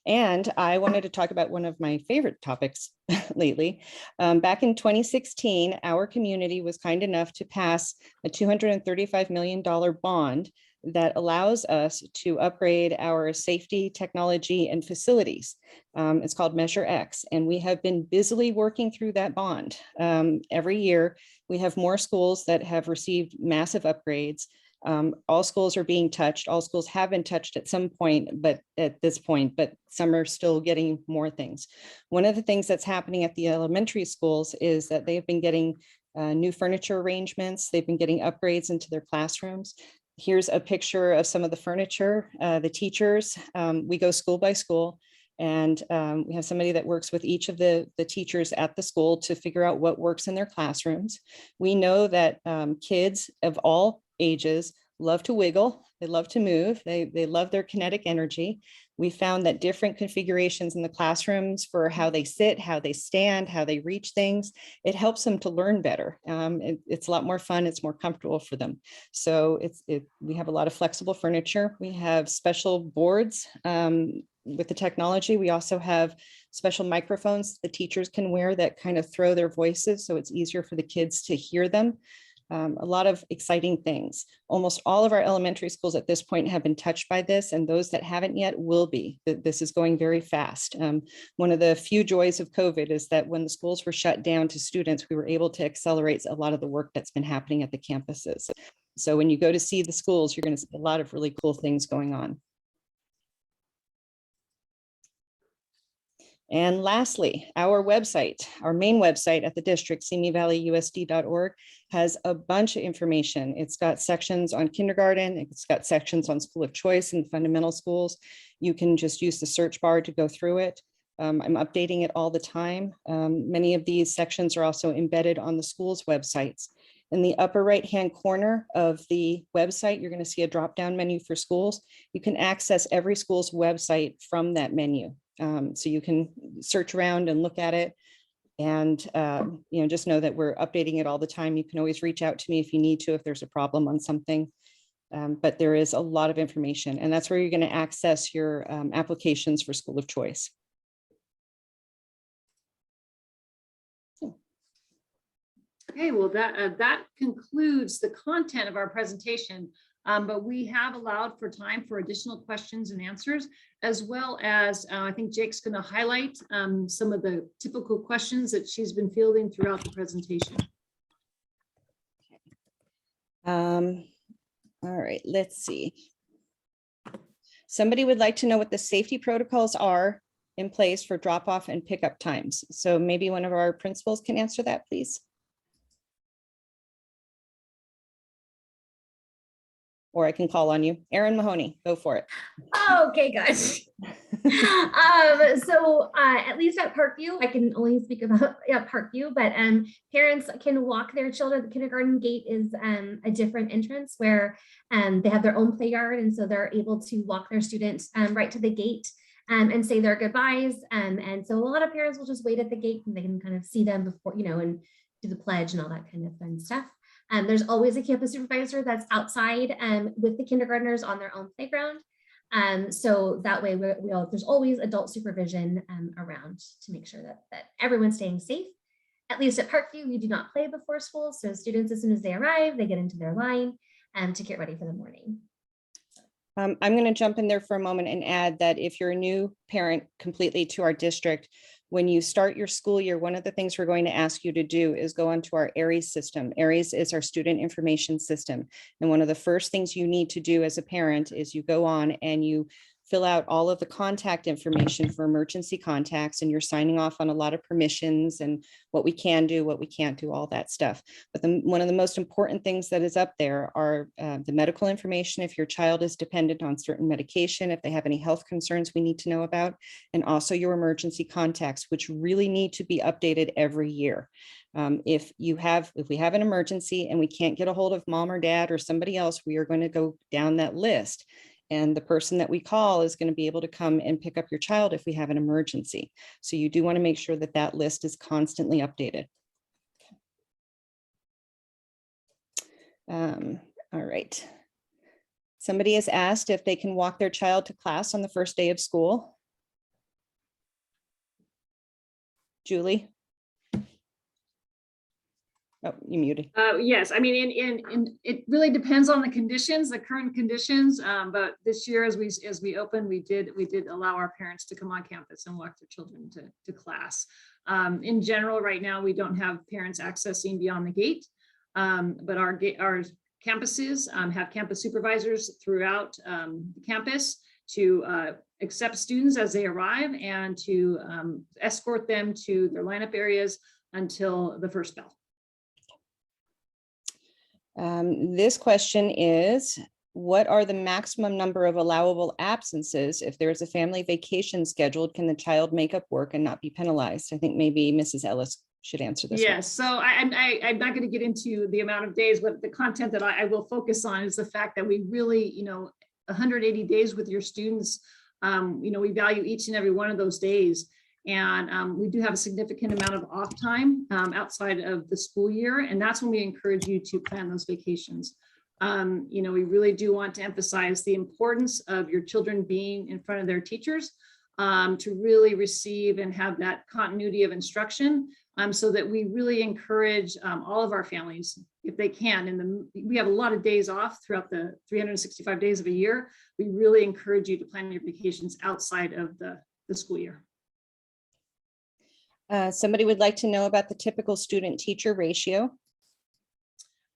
And I wanted to talk about one of my favorite topics lately. Back in 2016, our community was kind enough to pass a $235 million bond that allows us to upgrade our safety, technology, and facilities. It's called Measure X, and we have been busily working through that bond. Every year, we have more schools that have received massive upgrades. All schools are being touched. All schools have been touched at some point, but some are still getting more things. One of the things that's happening at the elementary schools is that they've been getting new furniture arrangements. They've been getting upgrades into their classrooms. Here's a picture of some of the furniture, the teachers. We go school by school, and we have somebody that works with each of the teachers at the school to figure out what works in their classrooms. We know that kids of all ages love to wiggle, they love to move, they love their kinetic energy. We found that different configurations in the classrooms for how they sit, how they stand, how they reach things, it helps them to learn better. It's a lot more fun, it's more comfortable for them. So we have a lot of flexible furniture. We have special boards with the technology. We also have special microphones the teachers can wear that kind of throw their voices, so it's easier for the kids to hear them. A lot of exciting things. Almost all of our elementary schools at this point have been touched by this, and those that haven't yet will be. This is going very fast. One of the few joys of COVID is that when the schools were shut down to students, we were able to accelerate a lot of the work that's been happening at the campuses. So when you go to see the schools, you're going to see a lot of really cool things going on. And lastly, our website, our main website at the district, simivalleyusd.org, has a bunch of information. It's got sections on kindergarten, it's got sections on school of choice and fundamental schools. You can just use the search bar to go through it. I'm updating it all the time. Many of these sections are also embedded on the school's websites. In the upper right-hand corner of the website, you're going to see a drop-down menu for schools. You can access every school's website from that menu. So you can search around and look at it. And just know that we're updating it all the time. You can always reach out to me if you need to, if there's a problem on something. But there is a lot of information, and that's where you're going to access your applications for school of choice. Okay, well, that concludes the content of our presentation, but we have allowed for time for additional questions and answers, as well as I think Jake's going to highlight some of the typical questions that she's been fielding throughout the presentation. All right, let's see. Somebody would like to know what the safety protocols are in place for drop-off and pickup times. So maybe one of our principals can answer that, please. Or I can call on you. Erin Mahoney, go for it. Oh, okay, good. So at least at Parkview, I can only speak about Parkview, but parents can walk their children. The kindergarten gate is a different entrance where they have their own play yard, and so they're able to walk their students right to the gate and say their goodbyes. And so a lot of parents will just wait at the gate and they can kind of see them before, and do the pledge and all that kind of fun stuff. There's always a campus supervisor that's outside with the kindergartners on their own playground. So that way there's always adult supervision around to make sure that everyone's staying safe. At least at Parkview, we do not play before school. So students, as soon as they arrive, they get into their line to get ready for the morning. I'm going to jump in there for a moment and add that if you're a new parent completely to our district, when you start your school year, one of the things we're going to ask you to do is go onto our ARIES system. ARIES is our student information system. And one of the first things you need to do as a parent is you go on and you fill out all of the contact information for emergency contacts, and you're signing off on a lot of permissions and what we can do, what we can't do, all that stuff. But one of the most important things that is up there are the medical information if your child is dependent on certain medication, if they have any health concerns we need to know about, and also your emergency contacts, which really need to be updated every year. If we have an emergency and we can't get a hold of mom or dad or somebody else, we are going to go down that list. And the person that we call is going to be able to come and pick up your child if we have an emergency. So you do want to make sure that that list is constantly updated. All right. Somebody has asked if they can walk their child to class on the first day of school. Julie? Oh, you muted. Yes, I mean, it really depends on the conditions, the current conditions. But this year, as we opened, we did allow our parents to come on campus and walk their children to class. In general, right now, we don't have parents accessing beyond the gate, but our campuses have campus supervisors throughout the campus to accept students as they arrive and to escort them to their lineup areas until the first bell. This question is, what are the maximum number of allowable absences? If there's a family vacation scheduled, can the child make up work and not be penalized? I think maybe Mrs. Ellis should answer this. Yes, so I'm not going to get into the amount of days, but the content that I will focus on is the fact that we really, 180 days with your students, we value each and every one of those days. And we do have a significant amount of off time outside of the school year. And that's when we encourage you to plan those vacations. We really do want to emphasize the importance of your children being in front of their teachers to really receive and have that continuity of instruction so that we really encourage all of our families, if they can. And we have a lot of days off throughout the 365 days of a year. We really encourage you to plan your vacations outside of the school year. Somebody would like to know about the typical student-teacher ratio.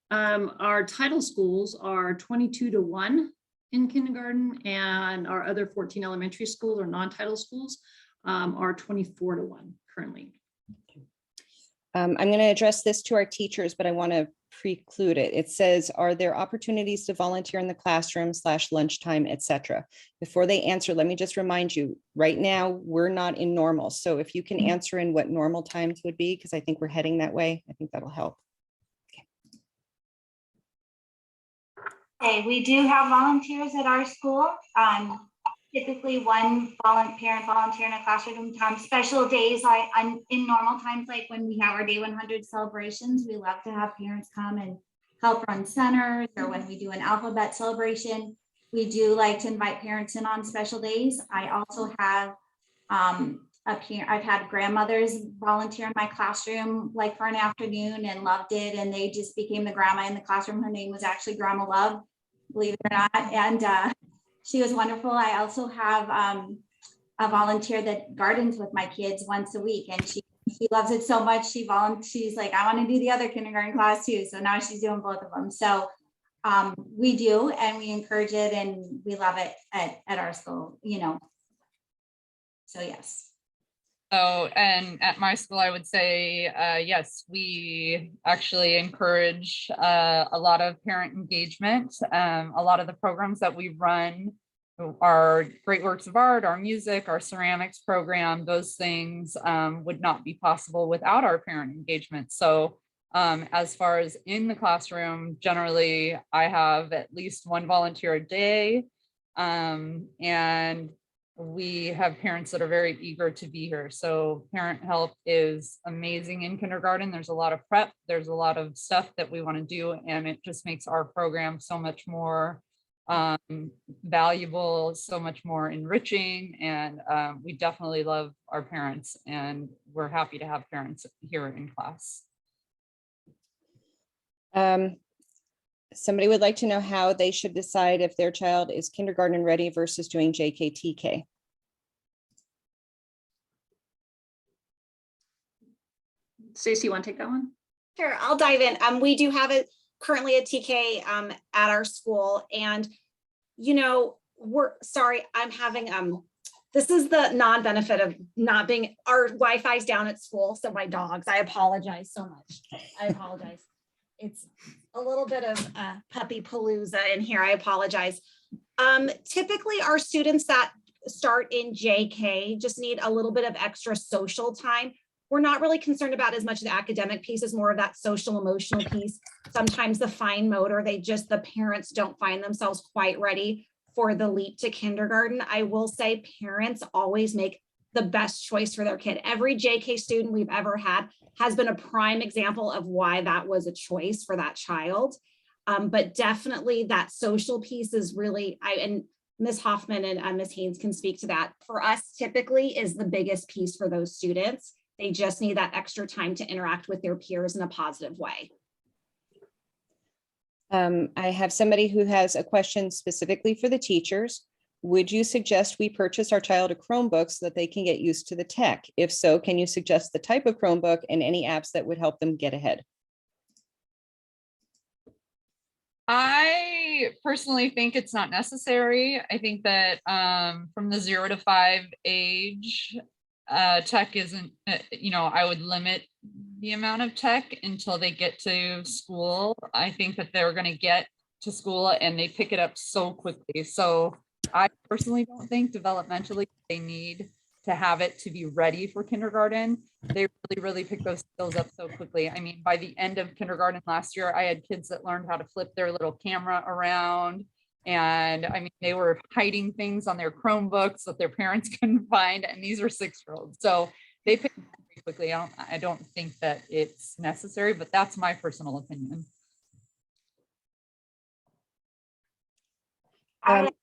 Our title schools are 22:1 in kindergarten, and our other 14 elementary schools or non-title schools are 24:1 currently. I'm going to address this to our teachers, but I want to preclude it. It says, are there opportunities to volunteer in the classroom / lunchtime, etc.? Before they answer, let me just remind you, right now, we're not in normal. So if you can answer in what normal times would be, because I think we're heading that way, I think that'll help. Okay, we do have volunteers at our school. Typically one parent volunteer in a classroom time. Special days, in normal times, like when we have our Day 100 celebrations, we love to have parents come and help run centers, or when we do an alphabet celebration, we do like to invite parents in on special days. I also have I've had grandmothers volunteer in my classroom like for an afternoon and loved it, and they just became the grandma in the classroom. Her name was actually Grandma Love, believe it or not, and she was wonderful. I also have a volunteer that gardens with my kids once a week, and she loves it so much. She's like, I want to do the other kindergarten class too. So now she's doing both of them. So we do, and we encourage it, and we love it at our school, you know. So yes. So, and at my school, I would say, yes, we actually encourage a lot of parent engagement. A lot of the programs that we run are Great Works of Art, our music, our ceramics program, those things would not be possible without our parent engagement. So as far as in the classroom, generally, I have at least one volunteer a day, and we have parents that are very eager to be here. So parent help is amazing in kindergarten. There's a lot of prep, there's a lot of stuff that we want to do, and it just makes our program so much more valuable, so much more enriching. And we definitely love our parents, and we're happy to have parents here in class. Somebody would like to know how they should decide if their child is kindergarten ready versus doing JKTK. Stacey, you want to take that one? Sure, I'll dive in. We do have currently a TK at our school, and you know, I'm having this is the non-benefit of not being, our Wi-Fi's down at school, so my dogs, I apologize so much. I apologize. It's a little bit of puppy palooza in here. I apologize. Typically, our students that start in JK just need a little bit of extra social time. We're not really concerned about as much of the academic piece as more of that social emotional piece. Sometimes the fine motor, the parents don't find themselves quite ready for the leap to kindergarten. I will say parents always make the best choice for their kid. Every JK student we've ever had has been a prime example of why that was a choice for that child. But definitely that social piece is really, and Ms. Hoffman and Ms. Haynes can speak to that. For us, typically is the biggest piece for those students. They just need that extra time to interact with their peers in a positive way. I have somebody who has a question specifically for the teachers. Would you suggest we purchase our child a Chromebook so that they can get used to the tech? If so, can you suggest the type of Chromebook and any apps that would help them get ahead? I personally think it's not necessary. I think that from the 0 to 5 age, tech isn't, I would limit the amount of tech until they get to school. I think that they're going to get to school and they pick it up so quickly. So I personally don't think developmentally they need to have it to be ready for kindergarten. They really pick those skills up so quickly. I mean, by the end of kindergarten last year, I had kids that learned how to flip their little camera around. And I mean, they were hiding things on their Chromebooks that their parents couldn't find. And these are 6-year-olds. So they pick it up pretty quickly. I don't think that it's necessary, but that's my personal opinion. I would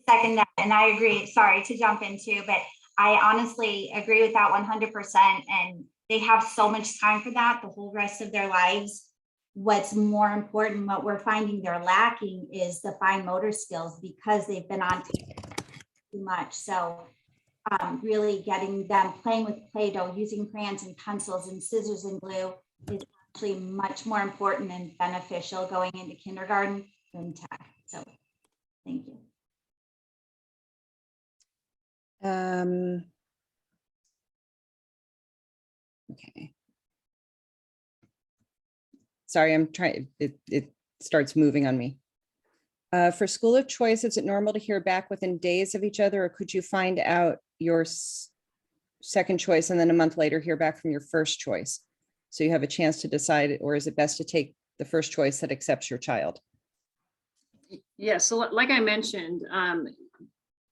second that, and I agree. Sorry to jump in too, but I honestly agree with that 100%. And they have so much time for that the whole rest of their lives. What's more important, what we're finding they're lacking is the fine motor skills because they've been on too much. So really getting them playing with Play-Doh, using crayons and pencils and scissors and glue is actually much more important and beneficial going into kindergarten than tech. So thank you. Okay. Sorry, I'm trying, it starts moving on me. For school of choice, is it normal to hear back within days of each other, or could you find out your second choice and then a month later hear back from your first choice? So you have a chance to decide, or is it best to take the first choice that accepts your child? Yes, so like I mentioned,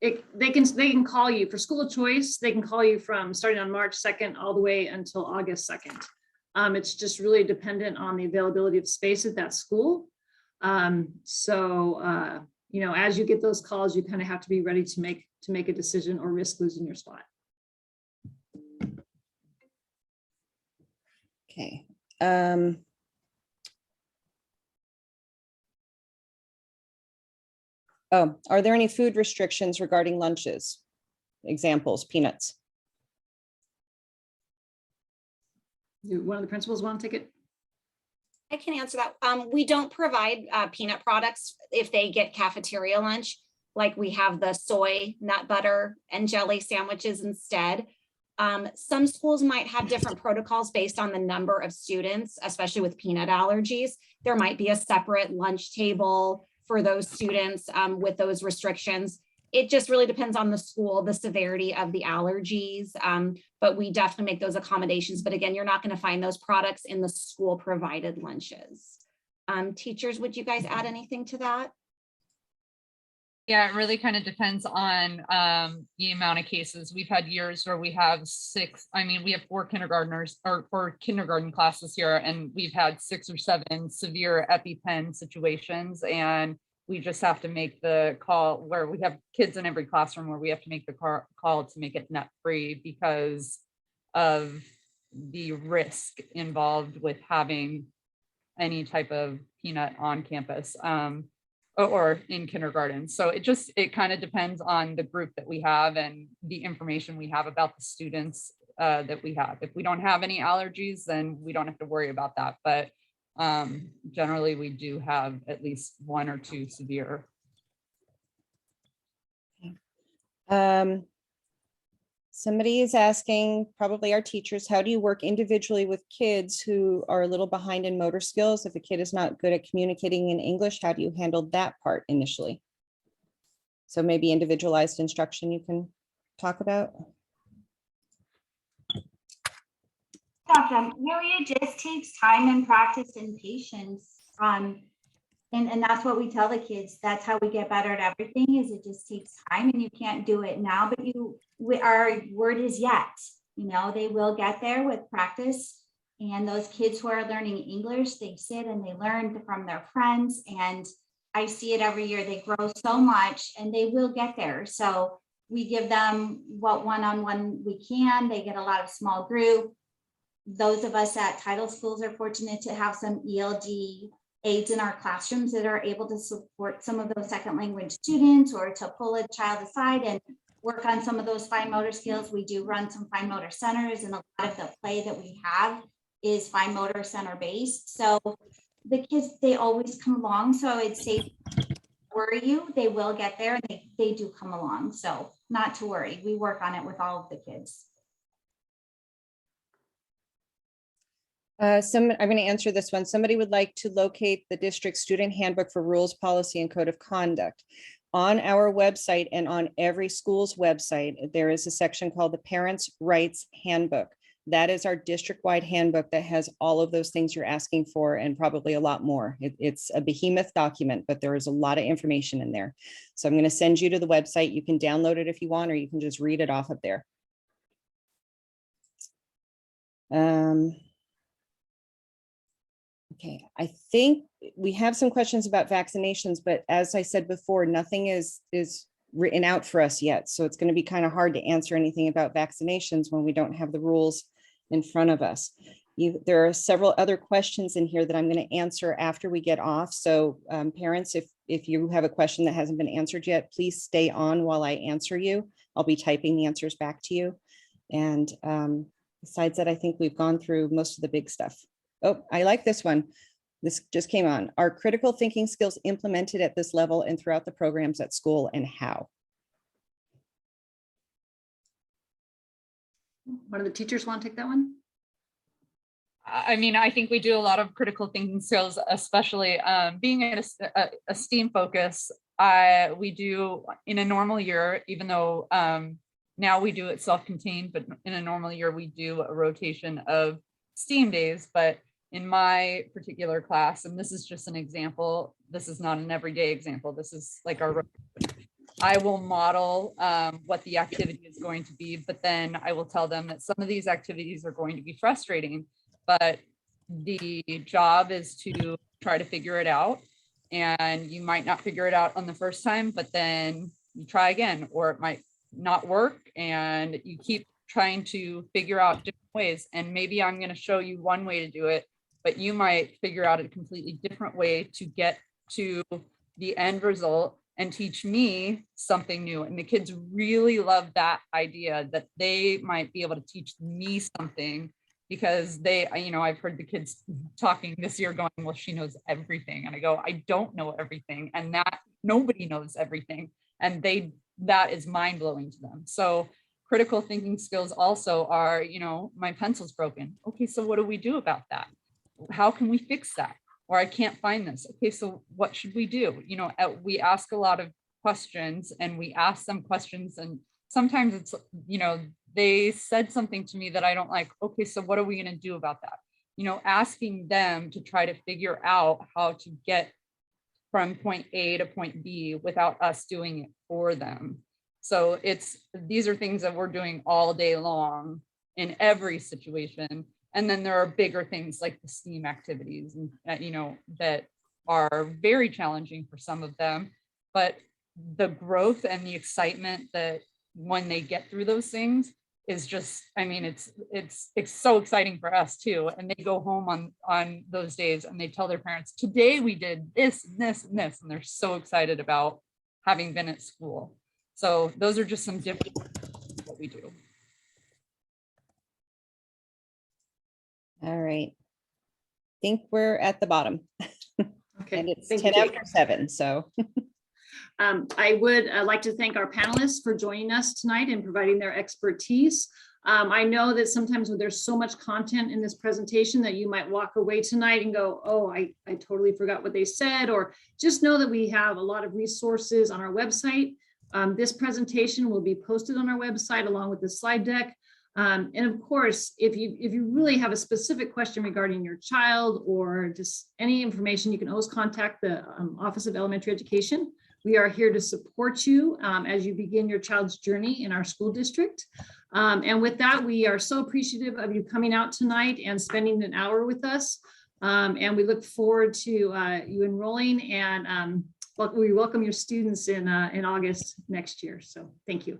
they can call you for school of choice. They can call you from starting on March 2nd all the way until August 2nd. It's just really dependent on the availability of space at that school. You know, as you get those calls, you kind of have to be ready to make a decision or risk losing your spot. Okay. Oh, are there any food restrictions regarding lunches? Examples, peanuts. Do one of the principals want to take it? I can answer that. We don't provide peanut products if they get cafeteria lunch, like we have the soy, nut butter, and jelly sandwiches instead. Some schools might have different protocols based on the number of students, especially with peanut allergies. There might be a separate lunch table for those students with those restrictions. It just really depends on the school, the severity of the allergies, but we definitely make those accommodations. But again, you're not going to find those products in the school provided lunches. Teachers, would you guys add anything to that? Yeah, it really kind of depends on the amount of cases. We've had years where we have we have 4 kindergartners or 4 kindergarten classes here, and we've had 6 or 7 severe EpiPen situations. And we just have to make the call where we have kids in every classroom where we have to make the call to make it net free because of the risk involved with having any type of peanut on campus. Or in kindergarten. So it kind of depends on the group that we have and the information we have about the students that we have. If we don't have any allergies, then we don't have to worry about that. But generally we do have at least 1 or 2 severe. Somebody is asking, probably our teachers, how do you work individually with kids who are a little behind in motor skills? If a kid is not good at communicating in English, how do you handle that part initially? So maybe individualized instruction you can talk about. Really, it just takes time and practice and patience. And that's what we tell the kids. That's how we get better at everything, is it just takes time, and you can't do it now, but our word is yet, you know, they will get there with practice. And those kids who are learning English, they sit and they learn from their friends. And I see it every year. They grow so much and they will get there. So we give them what one-on-one we can. They get a lot of small group. Those of us at title schools are fortunate to have some ELD aides in our classrooms that are able to support some of those second language students, or to pull a child aside and work on some of those fine motor skills. We do run some fine motor centers, and a lot of the play that we have is fine motor center based. So the kids, they always come along. So it's safe to worry you, they will get there, and they do come along. So not to worry, we work on it with all of the kids. I'm going to answer this one. Somebody would like to locate the district student handbook for rules, policy, and code of conduct. On our website and on every school's website, there is a section called the Parents' Rights Handbook. That is our district-wide handbook that has all of those things you're asking for and probably a lot more. It's a behemoth document, but there is a lot of information in there. So I'm going to send you to the website. You can download it if you want, or you can just read it off of there. Okay, I think we have some questions about vaccinations, but as I said before, nothing is written out for us yet. So it's going to be kind of hard to answer anything about vaccinations when we don't have the rules in front of us. There are several other questions in here that I'm going to answer after we get off. So parents, if you have a question that hasn't been answered yet, please stay on while I answer you. I'll be typing the answers back to you. And besides that, I think we've gone through most of the big stuff. Oh, I like this one. This just came on. Are critical thinking skills implemented at this level and throughout the programs at school, and how? One of the teachers want to take that one? I mean, I think we do a lot of critical thinking skills, especially being in a STEAM focus. We do in a normal year, even though now we do it self-contained, but in a normal year, we do a rotation of STEAM days. But in my particular class, and this is just an example, this is not an everyday example, this is like our, I will model what the activity is going to be, but then I will tell them that some of these activities are going to be frustrating, but the job is to try to figure it out. And you might not figure it out on the first time, but then you try again, or it might not work and you keep trying to figure out different ways. And maybe I'm going to show you one way to do it, but you might figure out a completely different way to get to the end result and teach me something new. And the kids really love that idea that they might be able to teach me something, because they, you know, I've heard the kids talking this year going, well, she knows everything. And I go, I don't know everything. And that nobody knows everything. And that is mind blowing to them. So critical thinking skills also are, you know, my pencil's broken. Okay, so what do we do about that? How can we fix that? Or I can't find this. Okay, so what should we do? You know, we ask a lot of questions, and we ask them questions, and sometimes it's, you know, they said something to me that I don't like. Okay, so what are we going to do about that? You know, asking them to try to figure out how to get from point A to point B without us doing it for them. So these are things that we're doing all day long in every situation. And then there are bigger things like the STEAM activities, and you know, that are very challenging for some of them, but the growth and the excitement that when they get through those things is just, I mean, it's so exciting for us too. And they go home on those days and they tell their parents, today we did this and this and this, and they're so excited about having been at school. So those are just some different what we do. All right. I think we're at the bottom. Okay, And it's thank 10 you, after 7, so. I would like to thank our panelists for joining us tonight and providing their expertise. I know that sometimes when there's so much content in this presentation that you might walk away tonight and go, oh, I totally forgot what they said, or just know that we have a lot of resources on our website. This presentation will be posted on our website along with the slide deck. And of course, if you really have a specific question regarding your child or just any information, you can always contact the Office of Elementary Education. We are here to support you as you begin your child's journey in our school district. And with that, we are so appreciative of you coming out tonight and spending an hour with us. And we look forward to you enrolling, and we welcome your students in August next year. So thank you.